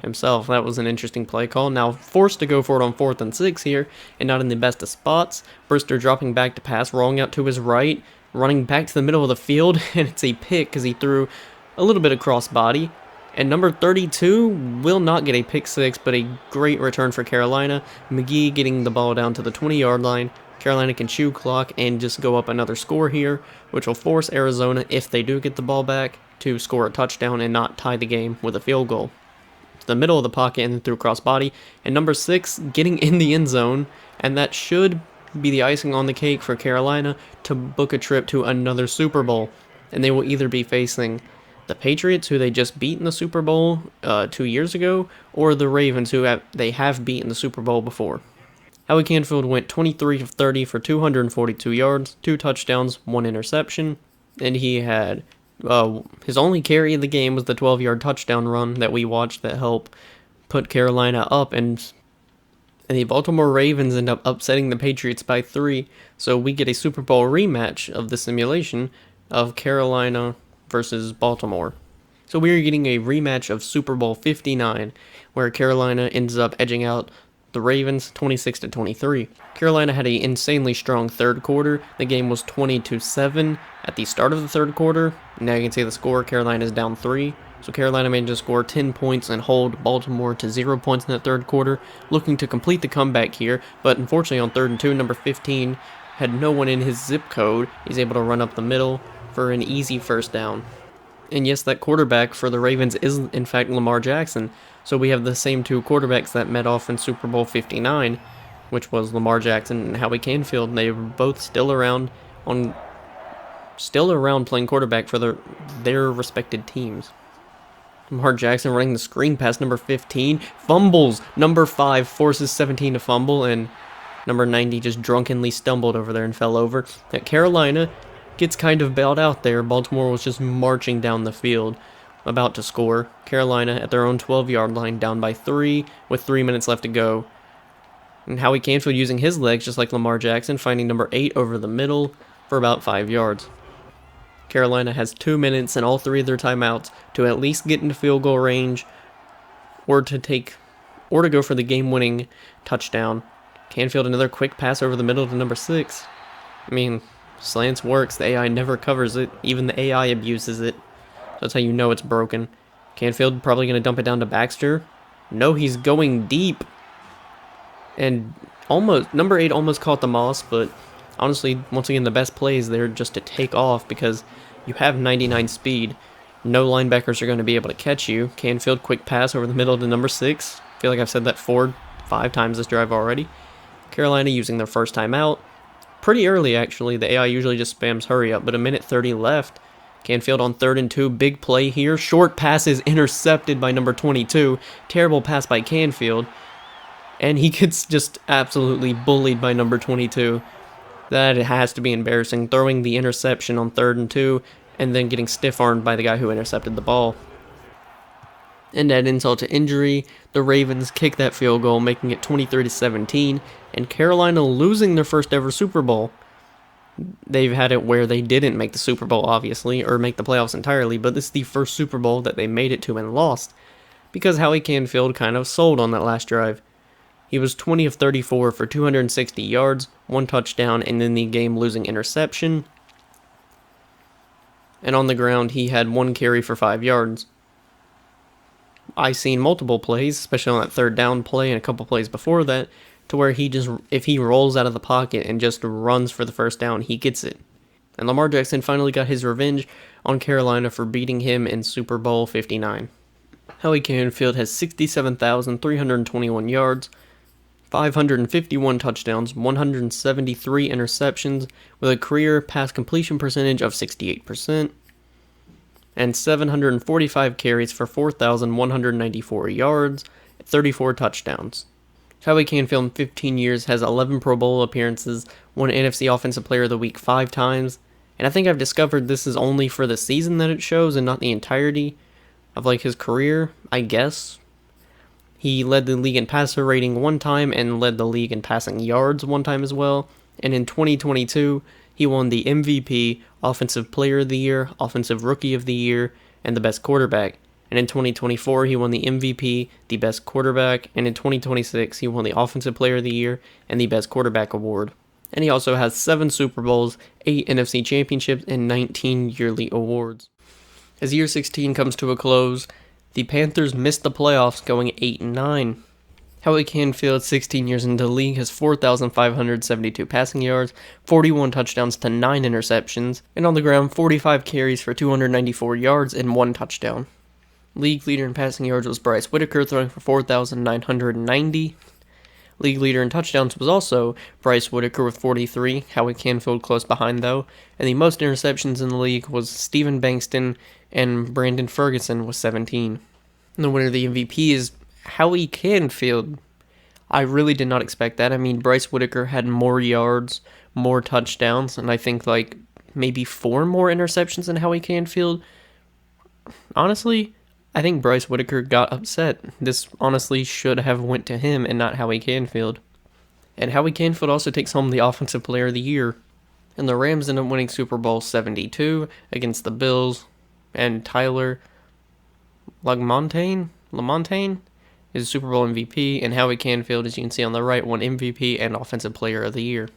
himself. That was an interesting play call. Now forced to go for it on 4th and 6 here, and not in the best of spots. Brister dropping back to pass, rolling out to his right, running back to the middle of the field, and it's a pick because he threw a little bit of crossbody. And number 32 will not get a pick 6, but a great return for Carolina. McGee getting the ball down to the 20-yard line. Carolina can chew clock and just go up another score here, which will force Arizona, if they do get the ball back, to score a touchdown and not tie the game with a field goal. To the middle of the pocket and then through crossbody. And number 6 getting in the end zone, and that should be the icing on the cake for Carolina to book a trip to another Super Bowl. And they will either be facing the Patriots, who they just beat in the Super Bowl 2 years ago, or the Ravens, who they have beaten the Super Bowl before. Howie Canfield went 23 of 30 for 242 yards, 2 touchdowns, 1 interception, and he had his only carry of the game was the 12-yard touchdown run that we watched that helped put Carolina up, and the Baltimore Ravens end up upsetting the Patriots by 3, so we get a Super Bowl rematch of the simulation of Carolina versus Baltimore. So we are getting a rematch of Super Bowl 59, where Carolina ends up edging out the Ravens 26-23. Carolina had an insanely strong third quarter. The game was 20-7 at the start of the third quarter. Now you can see the score. Carolina is down 3. So Carolina managed to score 10 points and hold Baltimore to 0 points in that third quarter, looking to complete the comeback here. But unfortunately on 3rd and 2, number 15 had no one in his zip code. He's able to run up the middle for an easy first down. And yes, that quarterback for the Ravens is in fact Lamar Jackson. So we have the same 2 quarterbacks that met off in Super Bowl 59. which was Lamar Jackson and Howie Canfield. They were both still around playing quarterback for their respected teams. Lamar Jackson running the screen pass, number 15, fumbles. Number 5 forces 17 to fumble, and number 90 just drunkenly stumbled over there and fell over. At Carolina gets kind of bailed out there. Baltimore was just marching down the field, about to score. Carolina at their own 12-yard line, down by 3 with 3 minutes left to go. And Howie Canfield using his legs just like Lamar Jackson, finding number 8 over the middle for about 5 yards. Carolina has 2 minutes and all 3 of their timeouts to at least get into field goal range or to go for the game-winning touchdown. Canfield another quick pass over the middle to number 6. I mean, slants works. The AI never covers it. Even the AI abuses it. That's how you know it's broken. Canfield probably going to dump it down to Baxter. No, he's going deep. And number 8 almost caught the moss, but honestly, once again, the best play is there just to take off because you have 99 speed. No linebackers are going to be able to catch you. Canfield, quick pass over the middle to number 6. I feel like I've said that 4-5 times this drive already. Carolina using their first time out. Pretty early, actually. The AI usually just spams hurry up, but a minute 30 left. Canfield on 3rd and 2. Big play here. Short pass is intercepted by number 22. Terrible pass by Canfield. And he gets just absolutely bullied by number 22. That has to be embarrassing. Throwing the interception on 3rd and 2 and then getting stiff-armed by the guy who intercepted the ball. And add insult to injury, the Ravens kick that field goal, making it 23-17, and Carolina losing their first ever Super Bowl. They've had it where they didn't make the Super Bowl, obviously, or make the playoffs entirely, but this is the first Super Bowl that they made it to and lost, because Howie Canfield kind of sold on that last drive. He was 20 of 34 for 260 yards, 1 touchdown, and then the game-losing interception. And on the ground, he had 1 carry for 5 yards. I seen multiple plays, especially on that 3rd down play and a couple plays before that, to where if he rolls out of the pocket and just runs for the first down, he gets it. And Lamar Jackson finally got his revenge on Carolina for beating him in Super Bowl 59. Howie Canfield has 67,321 yards, 551 touchdowns, 173 interceptions, with a career pass completion percentage of 68%, and 745 carries for 4,194 yards, 34 touchdowns. Howie Canfield in 15 years has 11 Pro Bowl appearances, won NFC Offensive Player of the Week 5 times, and I think I've discovered this is only for the season that it shows and not the entirety of his career, I guess. He led the league in passer rating 1 time and led the league in passing yards 1 time as well. And in 2022, he won the MVP, Offensive Player of the Year, Offensive Rookie of the Year, and the Best Quarterback. And in 2024, he won the MVP, the Best Quarterback, and in 2026, he won the Offensive Player of the Year and the Best Quarterback award. And he also has 7 Super Bowls, 8 NFC championships, and 19 yearly awards. As year 16 comes to a close, the Panthers missed the playoffs, going 8-9. Howie Canfield, 16 years into the league, has 4,572 passing yards, 41 touchdowns to 9 interceptions, and on the ground, 45 carries for 294 yards and 1 touchdown. League leader in passing yards was Bryce Whitaker, throwing for 4,990. League leader in touchdowns was also Bryce Whitaker with 43, Howie Canfield close behind though, and the most interceptions in the league was Stephen Bankston and Brandon Ferguson with 17. And the winner of the MVP is Howie Canfield. I really did not expect that. I mean, Bryce Whitaker had more yards, more touchdowns, and I think maybe 4 more interceptions than Howie Canfield. Honestly, I think Bryce Whitaker got upset. This honestly should have went to him and not Howie Canfield. And Howie Canfield also takes home the Offensive Player of the Year. And the Rams end up winning Super Bowl 72 against the Bills. And Tyler LaMontagne is Super Bowl MVP. And Howie Canfield, as you can see on the right, won MVP and Offensive Player of the Year.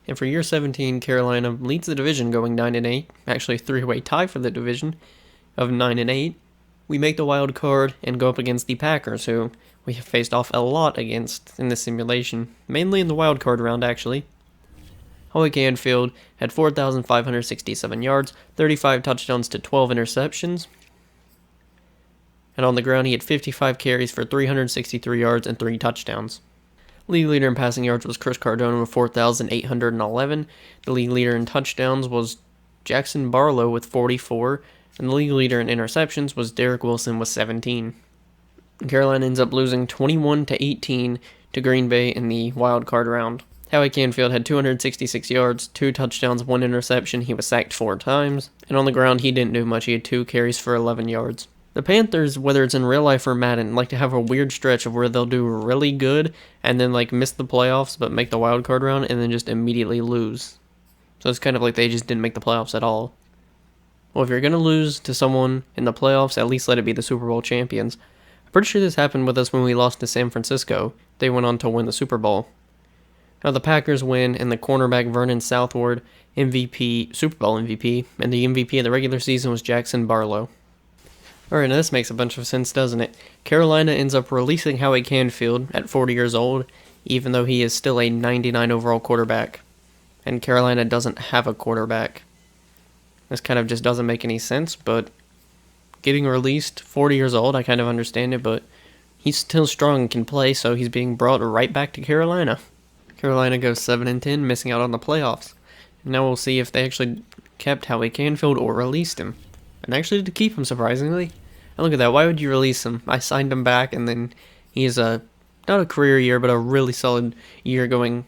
And for year 17, Carolina leads the division going 9-8. Actually, a 3-way tie for the division of 9-8. We make the wild card and go up against the Packers, who we have faced off a lot against in this simulation, mainly in the wild card round, actually. Howie Canfield had 4,567 yards, 35 touchdowns to 12 interceptions. And on the ground, he had 55 carries for 363 yards and 3 touchdowns. League leader in passing yards was Chris Cardona with 4,811. The league leader in touchdowns was Jackson Barlow with 44. And the league leader in interceptions was Derek Wilson with 17. Carolina ends up losing 21-18 to Green Bay in the wild card round. Howie Canfield had 266 yards, 2 touchdowns, 1 interception. He was sacked 4 times. And on the ground, he didn't do much. He had 2 carries for 11 yards. The Panthers, whether it's in real life or Madden, like to have a weird stretch of where they'll do really good and then miss the playoffs but make the wild card round and then just immediately lose. So it's kind of like they just didn't make the playoffs at all. Well, if you're going to lose to someone in the playoffs, at least let it be the Super Bowl champions. I'm pretty sure this happened with us when we lost to San Francisco. They went on to win the Super Bowl. Now the Packers win, and the cornerback Vernon Southward, MVP, Super Bowl MVP, and the MVP of the regular season was Jackson Barlow. Alright, now this makes a bunch of sense, doesn't it? Carolina ends up releasing Howie Canfield at 40 years old, even though he is still a 99 overall quarterback. And Carolina doesn't have a quarterback. This kind of just doesn't make any sense, but getting released 40 years old, I kind of understand it, but he's still strong and can play, so he's being brought right back to Carolina. Carolina goes 7-10, missing out on the playoffs. Now we'll see if they actually kept Howie Canfield or released him. And actually did keep him, surprisingly. And look at that, why would you release him? I signed him back, and then he is not a career year, but a really solid year throwing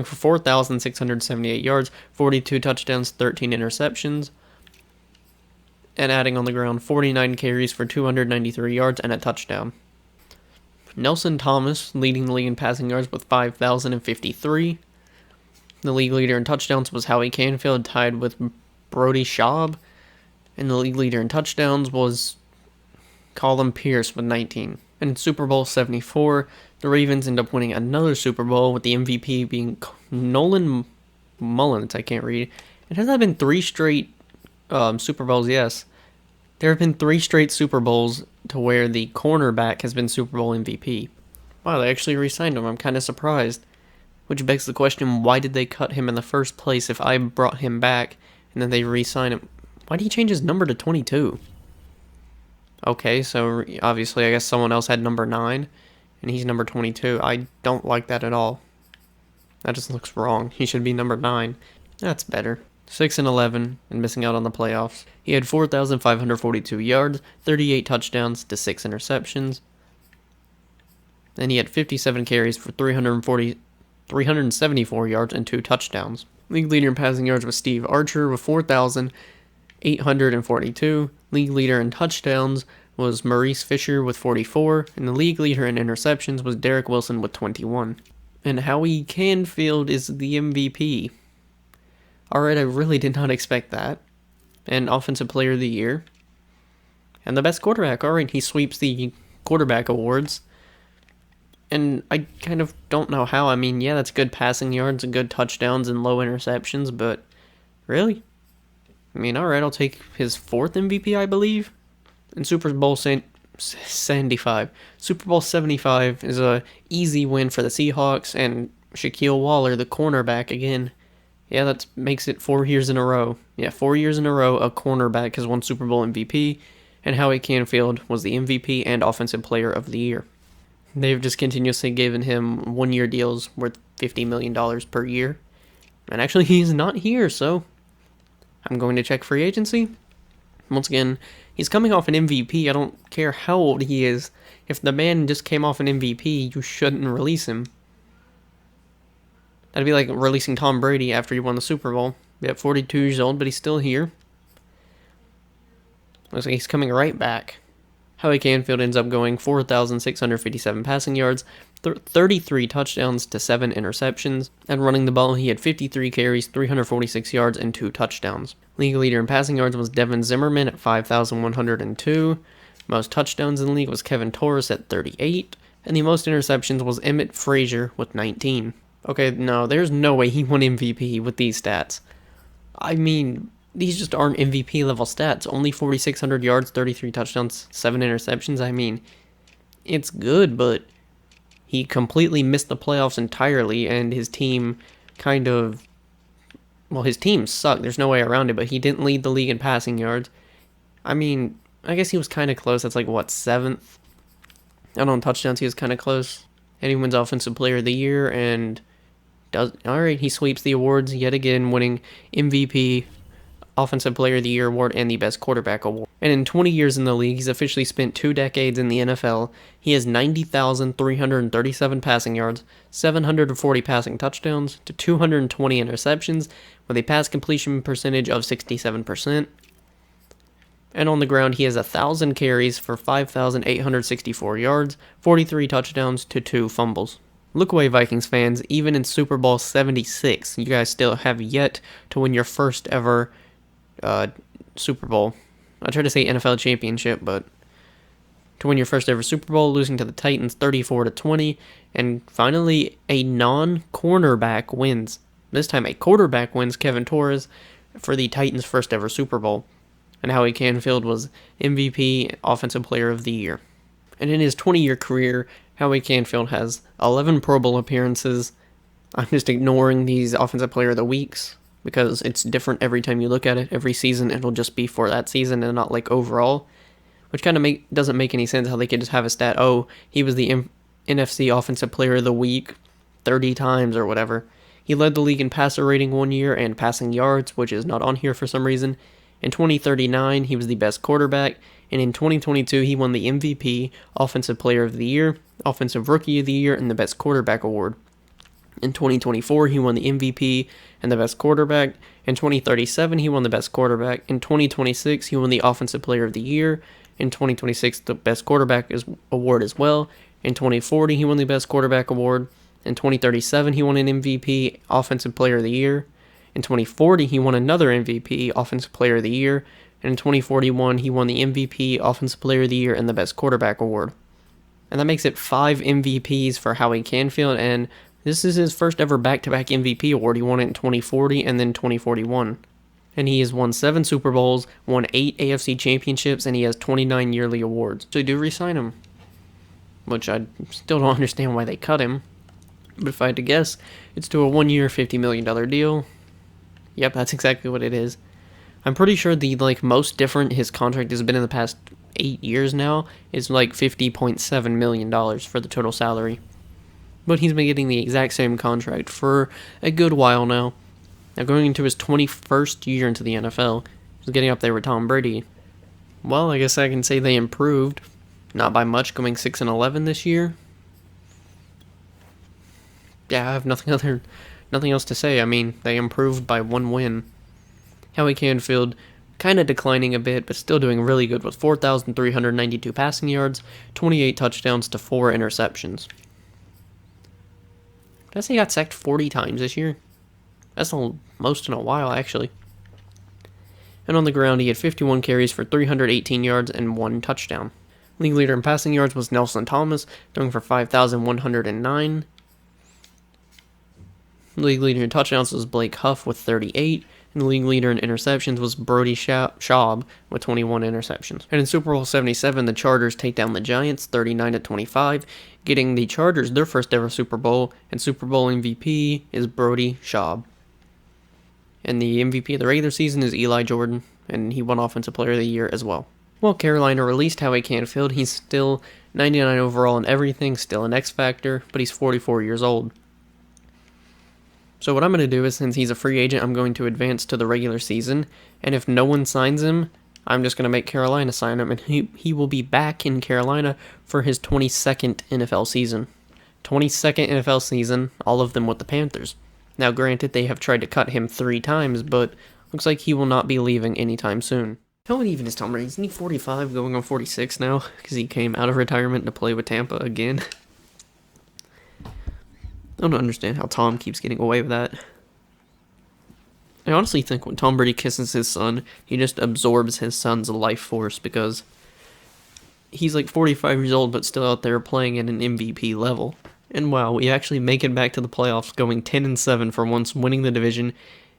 for 4,678 yards, 42 touchdowns, 13 interceptions, and adding on the ground 49 carries for 293 yards and a touchdown. Nelson Thomas leading the league in passing yards with 5,053. The league leader in touchdowns was Howie Canfield, tied with Brody Schaub. And the league leader in touchdowns was Colin Pierce with 19. And in Super Bowl 74, the Ravens end up winning another Super Bowl with the MVP being Nolan Mullins. I can't read. It has not been 3 straight Super Bowls, yes. There have been 3 straight Super Bowls to where the cornerback has been Super Bowl MVP. Wow, they actually re-signed him. I'm kind of surprised. Which begs the question, why did they cut him in the first place if I brought him back and then they re-signed him? Why did he change his number to 22? Okay, so obviously I guess someone else had number 9 and he's number 22. I don't like that at all. That just looks wrong. He should be number 9. That's better. 6-11 and missing out on the playoffs. He had 4,542 yards, 38 touchdowns to 6 interceptions. Then he had 57 carries for 374 yards and 2 touchdowns. League leader in passing yards was Steve Archer with 4,842. League leader in touchdowns was Maurice Fisher with 44. And the league leader in interceptions was Derek Wilson with 21. And Howie Canfield is the MVP. Alright, I really did not expect that. And Offensive Player of the Year. And the best quarterback. Alright, he sweeps the quarterback awards. And I kind of don't know how. I mean, yeah, that's good passing yards and good touchdowns and low interceptions, but really? I mean, alright, I'll take his 4th MVP, I believe. And Super Bowl 75. Super Bowl 75 is a easy win for the Seahawks, and Shaquille Waller, the cornerback, again. Yeah, that makes it 4 years in a row. Yeah, 4 years in a row, a cornerback has won Super Bowl MVP, and Howie Canfield was the MVP and Offensive Player of the Year. They've just continuously given him 1-year deals worth $50 million per year. And actually, he's not here, so I'm going to check free agency. Once again, he's coming off an MVP. I don't care how old he is. If the man just came off an MVP, you shouldn't release him. That'd be like releasing Tom Brady after he won the Super Bowl. Yep, 42 years old, but he's still here. Looks like he's coming right back. Howie Canfield ends up going 4,657 passing yards, 33 touchdowns to 7 interceptions, and running the ball, he had 53 carries, 346 yards, and 2 touchdowns. League leader in passing yards was Devin Zimmerman at 5,102. Most touchdowns in the league was Kevin Torres at 38, and the most interceptions was Emmett Frazier with 19. Okay, no, there's no way he won MVP with these stats. I mean, these just aren't MVP level stats. Only 4,600 yards, 33 touchdowns, 7 interceptions. I mean, it's good, but he completely missed the playoffs entirely, and his team his team sucked. There's no way around it, but he didn't lead the league in passing yards. I mean, I guess he was kind of close. That's like, what, 7th? I don't know, in touchdowns he was kind of close. And he wins Offensive Player of the Year and he sweeps the awards yet again, winning MVP, Offensive Player of the Year award, and the Best Quarterback award. And in 20 years in the league, he's officially spent 2 decades in the NFL. He has 90,337 passing yards, 740 passing touchdowns, to 220 interceptions, with a pass completion percentage of 67%. And on the ground, he has 1,000 carries for 5,864 yards, 43 touchdowns, to 2 fumbles. Look away, Vikings fans, even in Super Bowl 76, you guys still have yet to win your first ever Super Bowl. I tried to say NFL championship, but to win your first ever Super Bowl, losing to the Titans 34-20, and finally a non-cornerback wins. This time a quarterback wins, Kevin Torres, for the Titans' first ever Super Bowl. And Howie Canfield was MVP, Offensive Player of the Year. And in his 20-year career, Howie Canfield has 11 Pro Bowl appearances. I'm just ignoring these Offensive Player of the Weeks because it's different every time you look at it. Every season, it'll just be for that season and not like overall, which kind of doesn't make any sense how they could just have a stat, oh, he was the NFC Offensive Player of the Week 30 times or whatever. He led the league in passer rating one year and passing yards, which is not on here for some reason. In 2039, he was the best quarterback, and in 2022, he won the MVP, Offensive Player of the Year, Offensive Rookie of the Year, and the Best Quarterback award. In 2024, he won the MVP and the Best Quarterback. In 2037, he won the Best Quarterback. In 2026, he won the Offensive Player of the Year. In 2026, the Best Quarterback award as well. In 2040, he won the Best Quarterback award. In 2037, he won an MVP, Offensive Player of the Year. In 2040, he won another MVP, Offensive Player of the Year. And in 2041, he won the MVP, Offensive Player of the Year, and the Best Quarterback award. And that makes it 5 MVPs for Howie Canfield, and this is his first ever back-to-back MVP award. He won it in 2040 and then 2041. And he has won 7 Super Bowls, won 8 AFC championships, and he has 29 yearly awards. So they do re-sign him, which I still don't understand why they cut him. But if I had to guess, it's to a 1-year, $50 million deal. Yep, that's exactly what it is. I'm pretty sure the most different his contract has been in the past 8 years now is $50.7 million for the total salary. But he's been getting the exact same contract for a good while now. Now going into his 21st year into the NFL, he's getting up there with Tom Brady. Well, I guess I can say they improved. Not by much, going 6-11 this year. Yeah, I have nothing else to say. I mean, they improved by 1 win. Howie Canfield kind of declining a bit, but still doing really good with 4,392 passing yards, 28 touchdowns to 4 interceptions. Did I say he got sacked 40 times this year? That's the most in a while, actually. And on the ground, he had 51 carries for 318 yards and 1 touchdown. League leader in passing yards was Nelson Thomas, throwing for 5,109. League leader in touchdowns was Blake Huff with 38. And the league leader in interceptions was Brody Schaub with 21 interceptions. And in Super Bowl 77, the Chargers take down the Giants 39-25, getting the Chargers their first ever Super Bowl, and Super Bowl MVP is Brody Schaub. And the MVP of the regular season is Eli Jordan, and he won Offensive Player of the Year as well. Well, Carolina released Howie Canfield. He's still 99 overall in everything, still an X Factor, but he's 44 years old. So what I'm going to do is, since he's a free agent, I'm going to advance to the regular season, and if no one signs him, I'm just going to make Carolina sign him, and he will be back in Carolina for his 22nd NFL season. 22nd NFL season, all of them with the Panthers. Now granted, they have tried to cut him 3 times, but looks like he will not be leaving anytime soon. How old even is Tom Brady? Isn't he 45, going on 46 now? Because he came out of retirement to play with Tampa again. I don't understand how Tom keeps getting away with that. I honestly think when Tom Brady kisses his son, he just absorbs his son's life force because he's 45 years old but still out there playing at an MVP level. And wow, we actually make it back to the playoffs, going 10-7 for once, winning the division,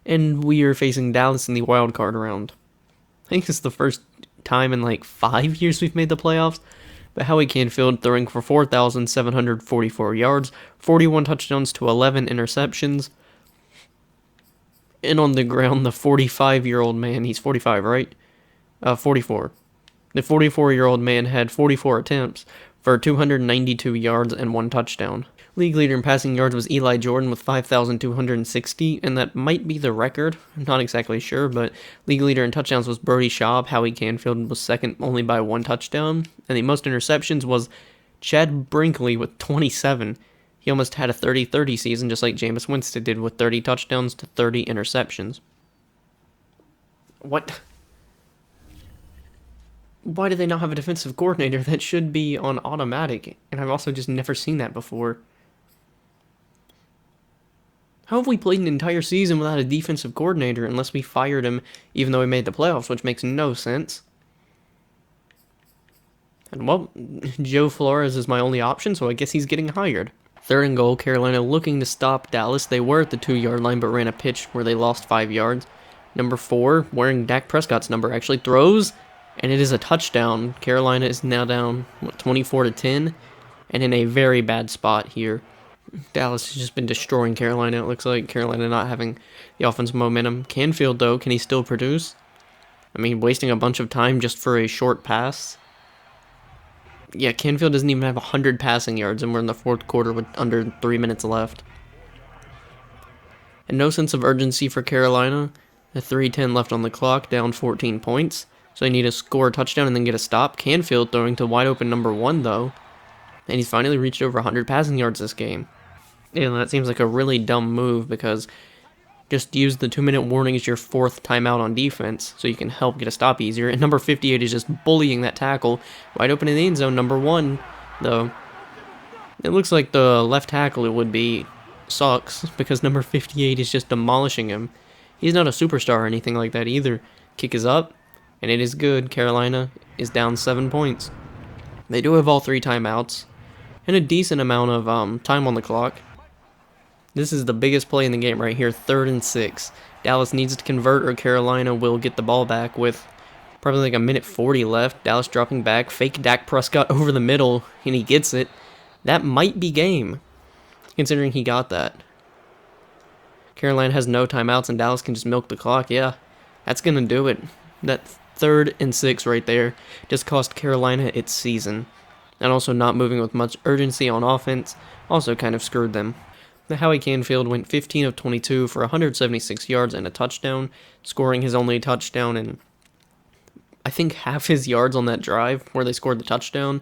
and we are facing Dallas in the wild card round. I think it's the first time in 5 years we've made the playoffs. But Howie Canfield throwing for 4,744 yards, 41 touchdowns to 11 interceptions. And on the ground, the 45-year-old man, he's 45, right? 44. The 44-year-old man had 44 attempts for 292 yards and 1 touchdown. League leader in passing yards was Eli Jordan with 5,260, and that might be the record. I'm not exactly sure, but league leader in touchdowns was Brody Schaub. Howie Canfield was second only by 1 touchdown, and the most interceptions was Chad Brinkley with 27. He almost had a 30-30 season, just like Jameis Winston did, with 30 touchdowns to 30 interceptions. What? Why do they not have a defensive coordinator? That should be on automatic, and I've also just never seen that before. How have we played an entire season without a defensive coordinator unless we fired him even though we made the playoffs, which makes no sense? And well, Joe Flores is my only option, so I guess he's getting hired. 3rd and goal, Carolina looking to stop Dallas. They were at the 2-yard line but ran a pitch where they lost 5 yards. Number 4, wearing Dak Prescott's number, actually throws, and it is a touchdown. Carolina is now down 24-10, and in a very bad spot here. Dallas has just been destroying Carolina. It looks like Carolina not having the offensive momentum. Canfield, though, can he still produce? I mean, wasting a bunch of time just for a short pass. Yeah, Canfield doesn't even have 100 passing yards, and we're in the 4th quarter with under 3 minutes left. And no sense of urgency for Carolina. A 3:10 left on the clock, down 14 points. So they need to score a touchdown and then get a stop. Canfield throwing to wide open number 1, though. And he's finally reached over 100 passing yards this game. And that seems like a really dumb move because just use the 2-minute warning as your 4th timeout on defense so you can help get a stop easier. And number 58 is just bullying that tackle. Wide open in the end zone, number 1, though. It looks like the left tackle it would be sucks because number 58 is just demolishing him. He's not a superstar or anything like that either. Kick is up, and it is good. Carolina is down 7 points. They do have all 3 timeouts and a decent amount of time on the clock. This is the biggest play in the game right here, 3rd and 6. Dallas needs to convert or Carolina will get the ball back with probably like a minute 40 left. Dallas dropping back, fake Dak Prescott over the middle, and he gets it. That might be game, considering he got that. Carolina has no timeouts and Dallas can just milk the clock. Yeah, that's going to do it. That 3rd and 6 right there just cost Carolina its season. And also not moving with much urgency on offense also kind of screwed them. Howie Canfield went 15 of 22 for 176 yards and a touchdown, scoring his only touchdown in, I think, half his yards on that drive where they scored the touchdown.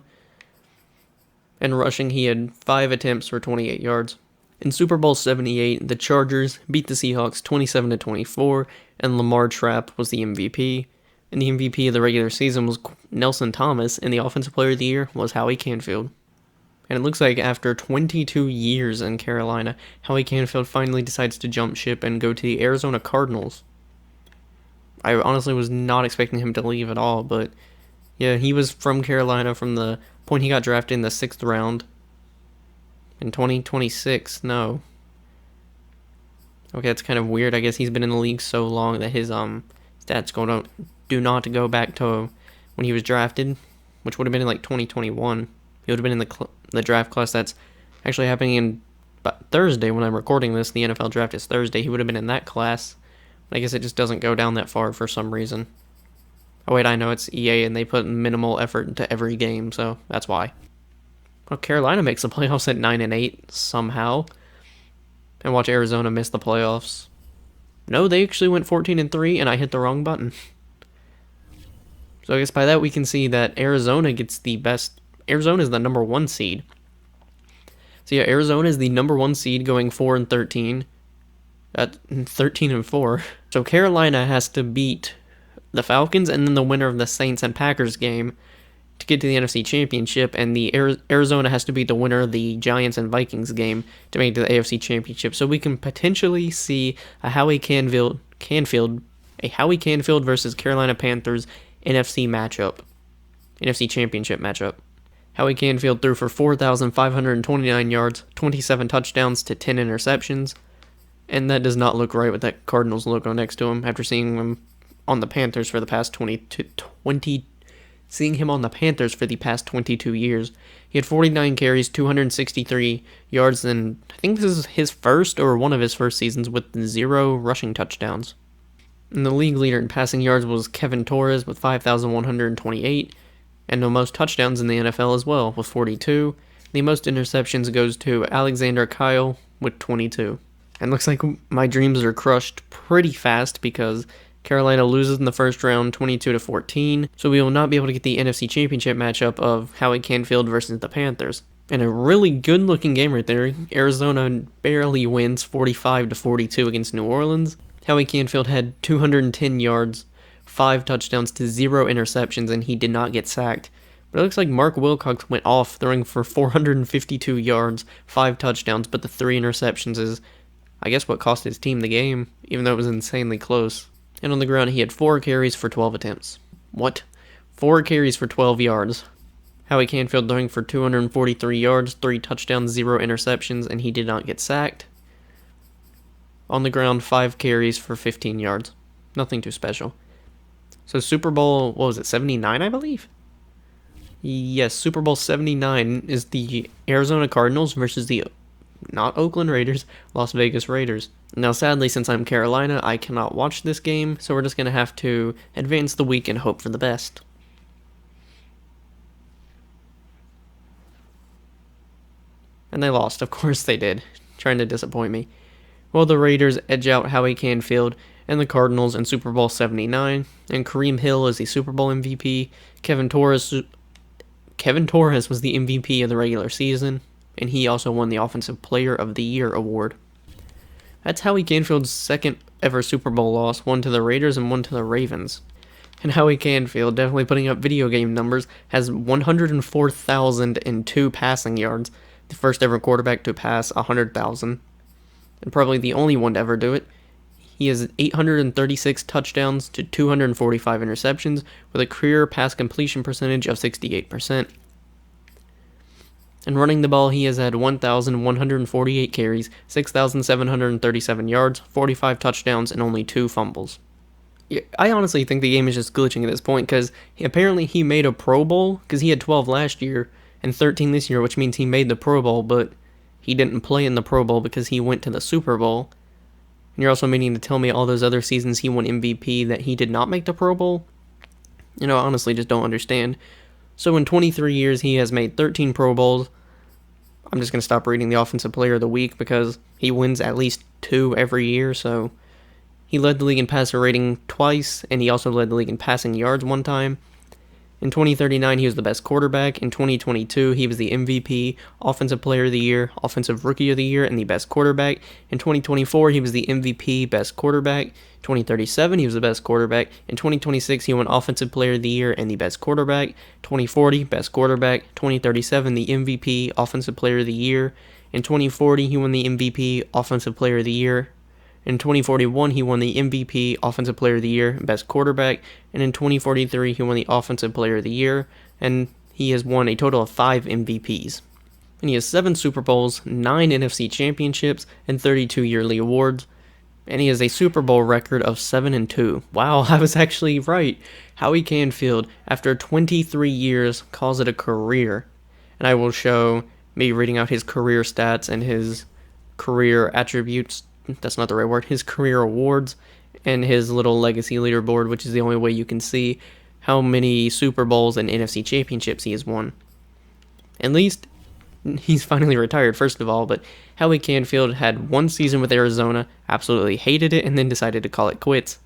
And rushing, he had 5 attempts for 28 yards. In Super Bowl 78, the Chargers beat the Seahawks 27-24, and Lamar Trapp was the MVP. And the MVP of the regular season was Nelson Thomas, and the Offensive Player of the Year was Howie Canfield. And it looks like after 22 years in Carolina, Howie Canfield finally decides to jump ship and go to the Arizona Cardinals. I honestly was not expecting him to leave at all, but yeah, he was from Carolina from the point he got drafted in the 6th round. In 2026, no. Okay, it's kind of weird. I guess he's been in the league so long that his stats do not go back to when he was drafted, which would have been in like 2021. He would have been in the draft class that's actually happening in Thursday when I'm recording this. The NFL draft is Thursday. He would have been in that class. But I guess it just doesn't go down that far for some reason. Oh wait, I know it's EA and they put minimal effort into every game, so that's why. Well, Carolina makes the playoffs at 9-8 somehow. And watch Arizona miss the playoffs. No, they actually went 14-3 and I hit the wrong button. So I guess by that we can see that Arizona gets the best. Arizona is the number 1 seed. So yeah, Arizona is the number 1 seed going 4-13. At 13-4. So Carolina has to beat the Falcons and then the winner of the Saints and Packers game to get to the NFC Championship, and the Arizona has to beat the winner of the Giants and Vikings game to make it to the AFC Championship. So we can potentially see a Howie Canfield versus Carolina Panthers NFC Championship matchup. Howie Canfield threw for 4,529 yards, 27 touchdowns to 10 interceptions, and that does not look right with that Cardinals logo next to him after seeing him on the Panthers for the past 22 years. He had 49 carries, 263 yards, and I think this is his first or one of his first seasons with 0 rushing touchdowns. And the league leader in passing yards was Kevin Torres with 5,128. and the most touchdowns in the NFL as well, with 42. The most interceptions goes to Alexander Kyle with 22. And looks like my dreams are crushed pretty fast because Carolina loses in the first round 22-14, so we will not be able to get the NFC Championship matchup of Howie Canfield versus the Panthers. And a really good looking game right there. Arizona barely wins 45-42 against New Orleans. Howie Canfield had 210 yards, 5 touchdowns to 0 interceptions, and he did not get sacked. But it looks like Mark Wilcox went off, throwing for 452 yards, 5 touchdowns, but the 3 interceptions is, I guess, what cost his team the game, even though it was insanely close. And on the ground, he had 4 carries for 12 attempts. What? 4 carries for 12 yards. Howie Canfield throwing for 243 yards, 3 touchdowns, 0 interceptions, and he did not get sacked. On the ground, 5 carries for 15 yards. Nothing too special. So Super Bowl, what was it, 79, I believe? Yes, Super Bowl 79 is the Arizona Cardinals versus the, not Oakland Raiders, Las Vegas Raiders. Now, sadly, since I'm Carolina, I cannot watch this game, so we're just going to have to advance the week and hope for the best. And they lost, of course they did, trying to disappoint me. Well, the Raiders edge out Howie Canfield and the Cardinals in Super Bowl 79, and Kareem Hill is the Super Bowl MVP. Kevin Torres was the MVP of the regular season, and he also won the Offensive Player of the Year award. That's Howie Canfield's second ever Super Bowl loss, one to the Raiders and one to the Ravens. And Howie Canfield, definitely putting up video game numbers, has 104,002 passing yards, the first ever quarterback to pass 100,000, and probably the only one to ever do it. He has 836 touchdowns to 245 interceptions, with a career pass completion percentage of 68%. And running the ball, he has had 1,148 carries, 6,737 yards, 45 touchdowns, and only 2 fumbles. I honestly think the game is just glitching at this point, because apparently he made a Pro Bowl, because he had 12 last year and 13 this year, which means he made the Pro Bowl, but he didn't play in the Pro Bowl because he went to the Super Bowl. And you're also meaning to tell me all those other seasons he won MVP that he did not make the Pro Bowl? I honestly just don't understand. So in 23 years, he has made 13 Pro Bowls. I'm just going to stop reading the Offensive Player of the Week because he wins at least 2 every year. So he led the league in passer rating twice, and he also led the league in passing yards 1 time. In 2039, he was the best quarterback. In 2022, he was the MVP, Offensive Player of the Year, Offensive Rookie of the Year, and the best quarterback. In 2024, he was the MVP, best quarterback. 2037, he was the best quarterback. In 2026, he won Offensive Player of the Year and the best quarterback. 2040, best quarterback. 2037, the MVP, Offensive Player of the Year. In 2040, he won the MVP, Offensive Player of the Year. In 2041, he won the MVP, Offensive Player of the Year, Best Quarterback, and in 2043, he won the Offensive Player of the Year, and he has won a total of 5 MVPs. And he has 7 Super Bowls, 9 NFC Championships, and 32 yearly awards, and he has a Super Bowl record of 7-2. Wow, I was actually right. Howie Canfield, after 23 years, calls it a career, and I will show me reading out his career stats and his career attributes. That's not the right word, his career awards, and his little legacy leaderboard, which is the only way you can see how many Super Bowls and NFC Championships he has won. At least, he's finally retired, first of all, but Howie Canfield had 1 season with Arizona, absolutely hated it, and then decided to call it quits.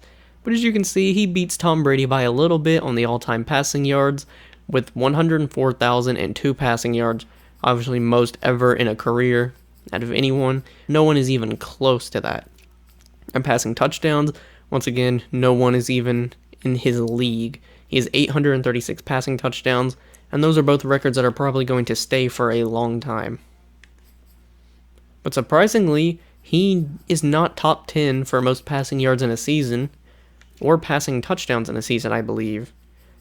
But as you can see, he beats Tom Brady by a little bit on the all-time passing yards, with 104,002 passing yards, obviously most ever in a career. Out of anyone, no one is even close to that. And passing touchdowns, once again, no one is even in his league. He has 836 passing touchdowns, and those are both records that are probably going to stay for a long time. But surprisingly, he is not top 10 for most passing yards in a season, or passing touchdowns in a season, I believe.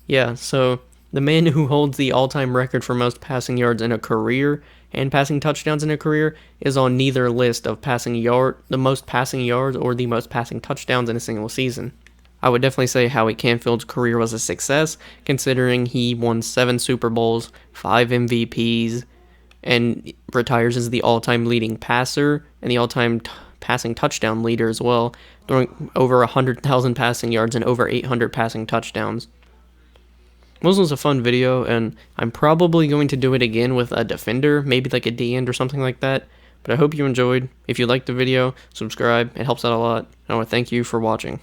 Yeah, so the man who holds the all-time record for most passing yards in a career and passing touchdowns in a career is on neither list of the most passing yards or the most passing touchdowns in a single season. I would definitely say Howie Canfield's career was a success, considering he won 7 Super Bowls, 5 MVPs, and retires as the all-time leading passer and the all-time passing touchdown leader as well, throwing over 100,000 passing yards and over 800 passing touchdowns. This was a fun video, and I'm probably going to do it again with a defender, maybe like a D-end or something like that. But I hope you enjoyed. If you liked the video, subscribe. It helps out a lot. I want to thank you for watching.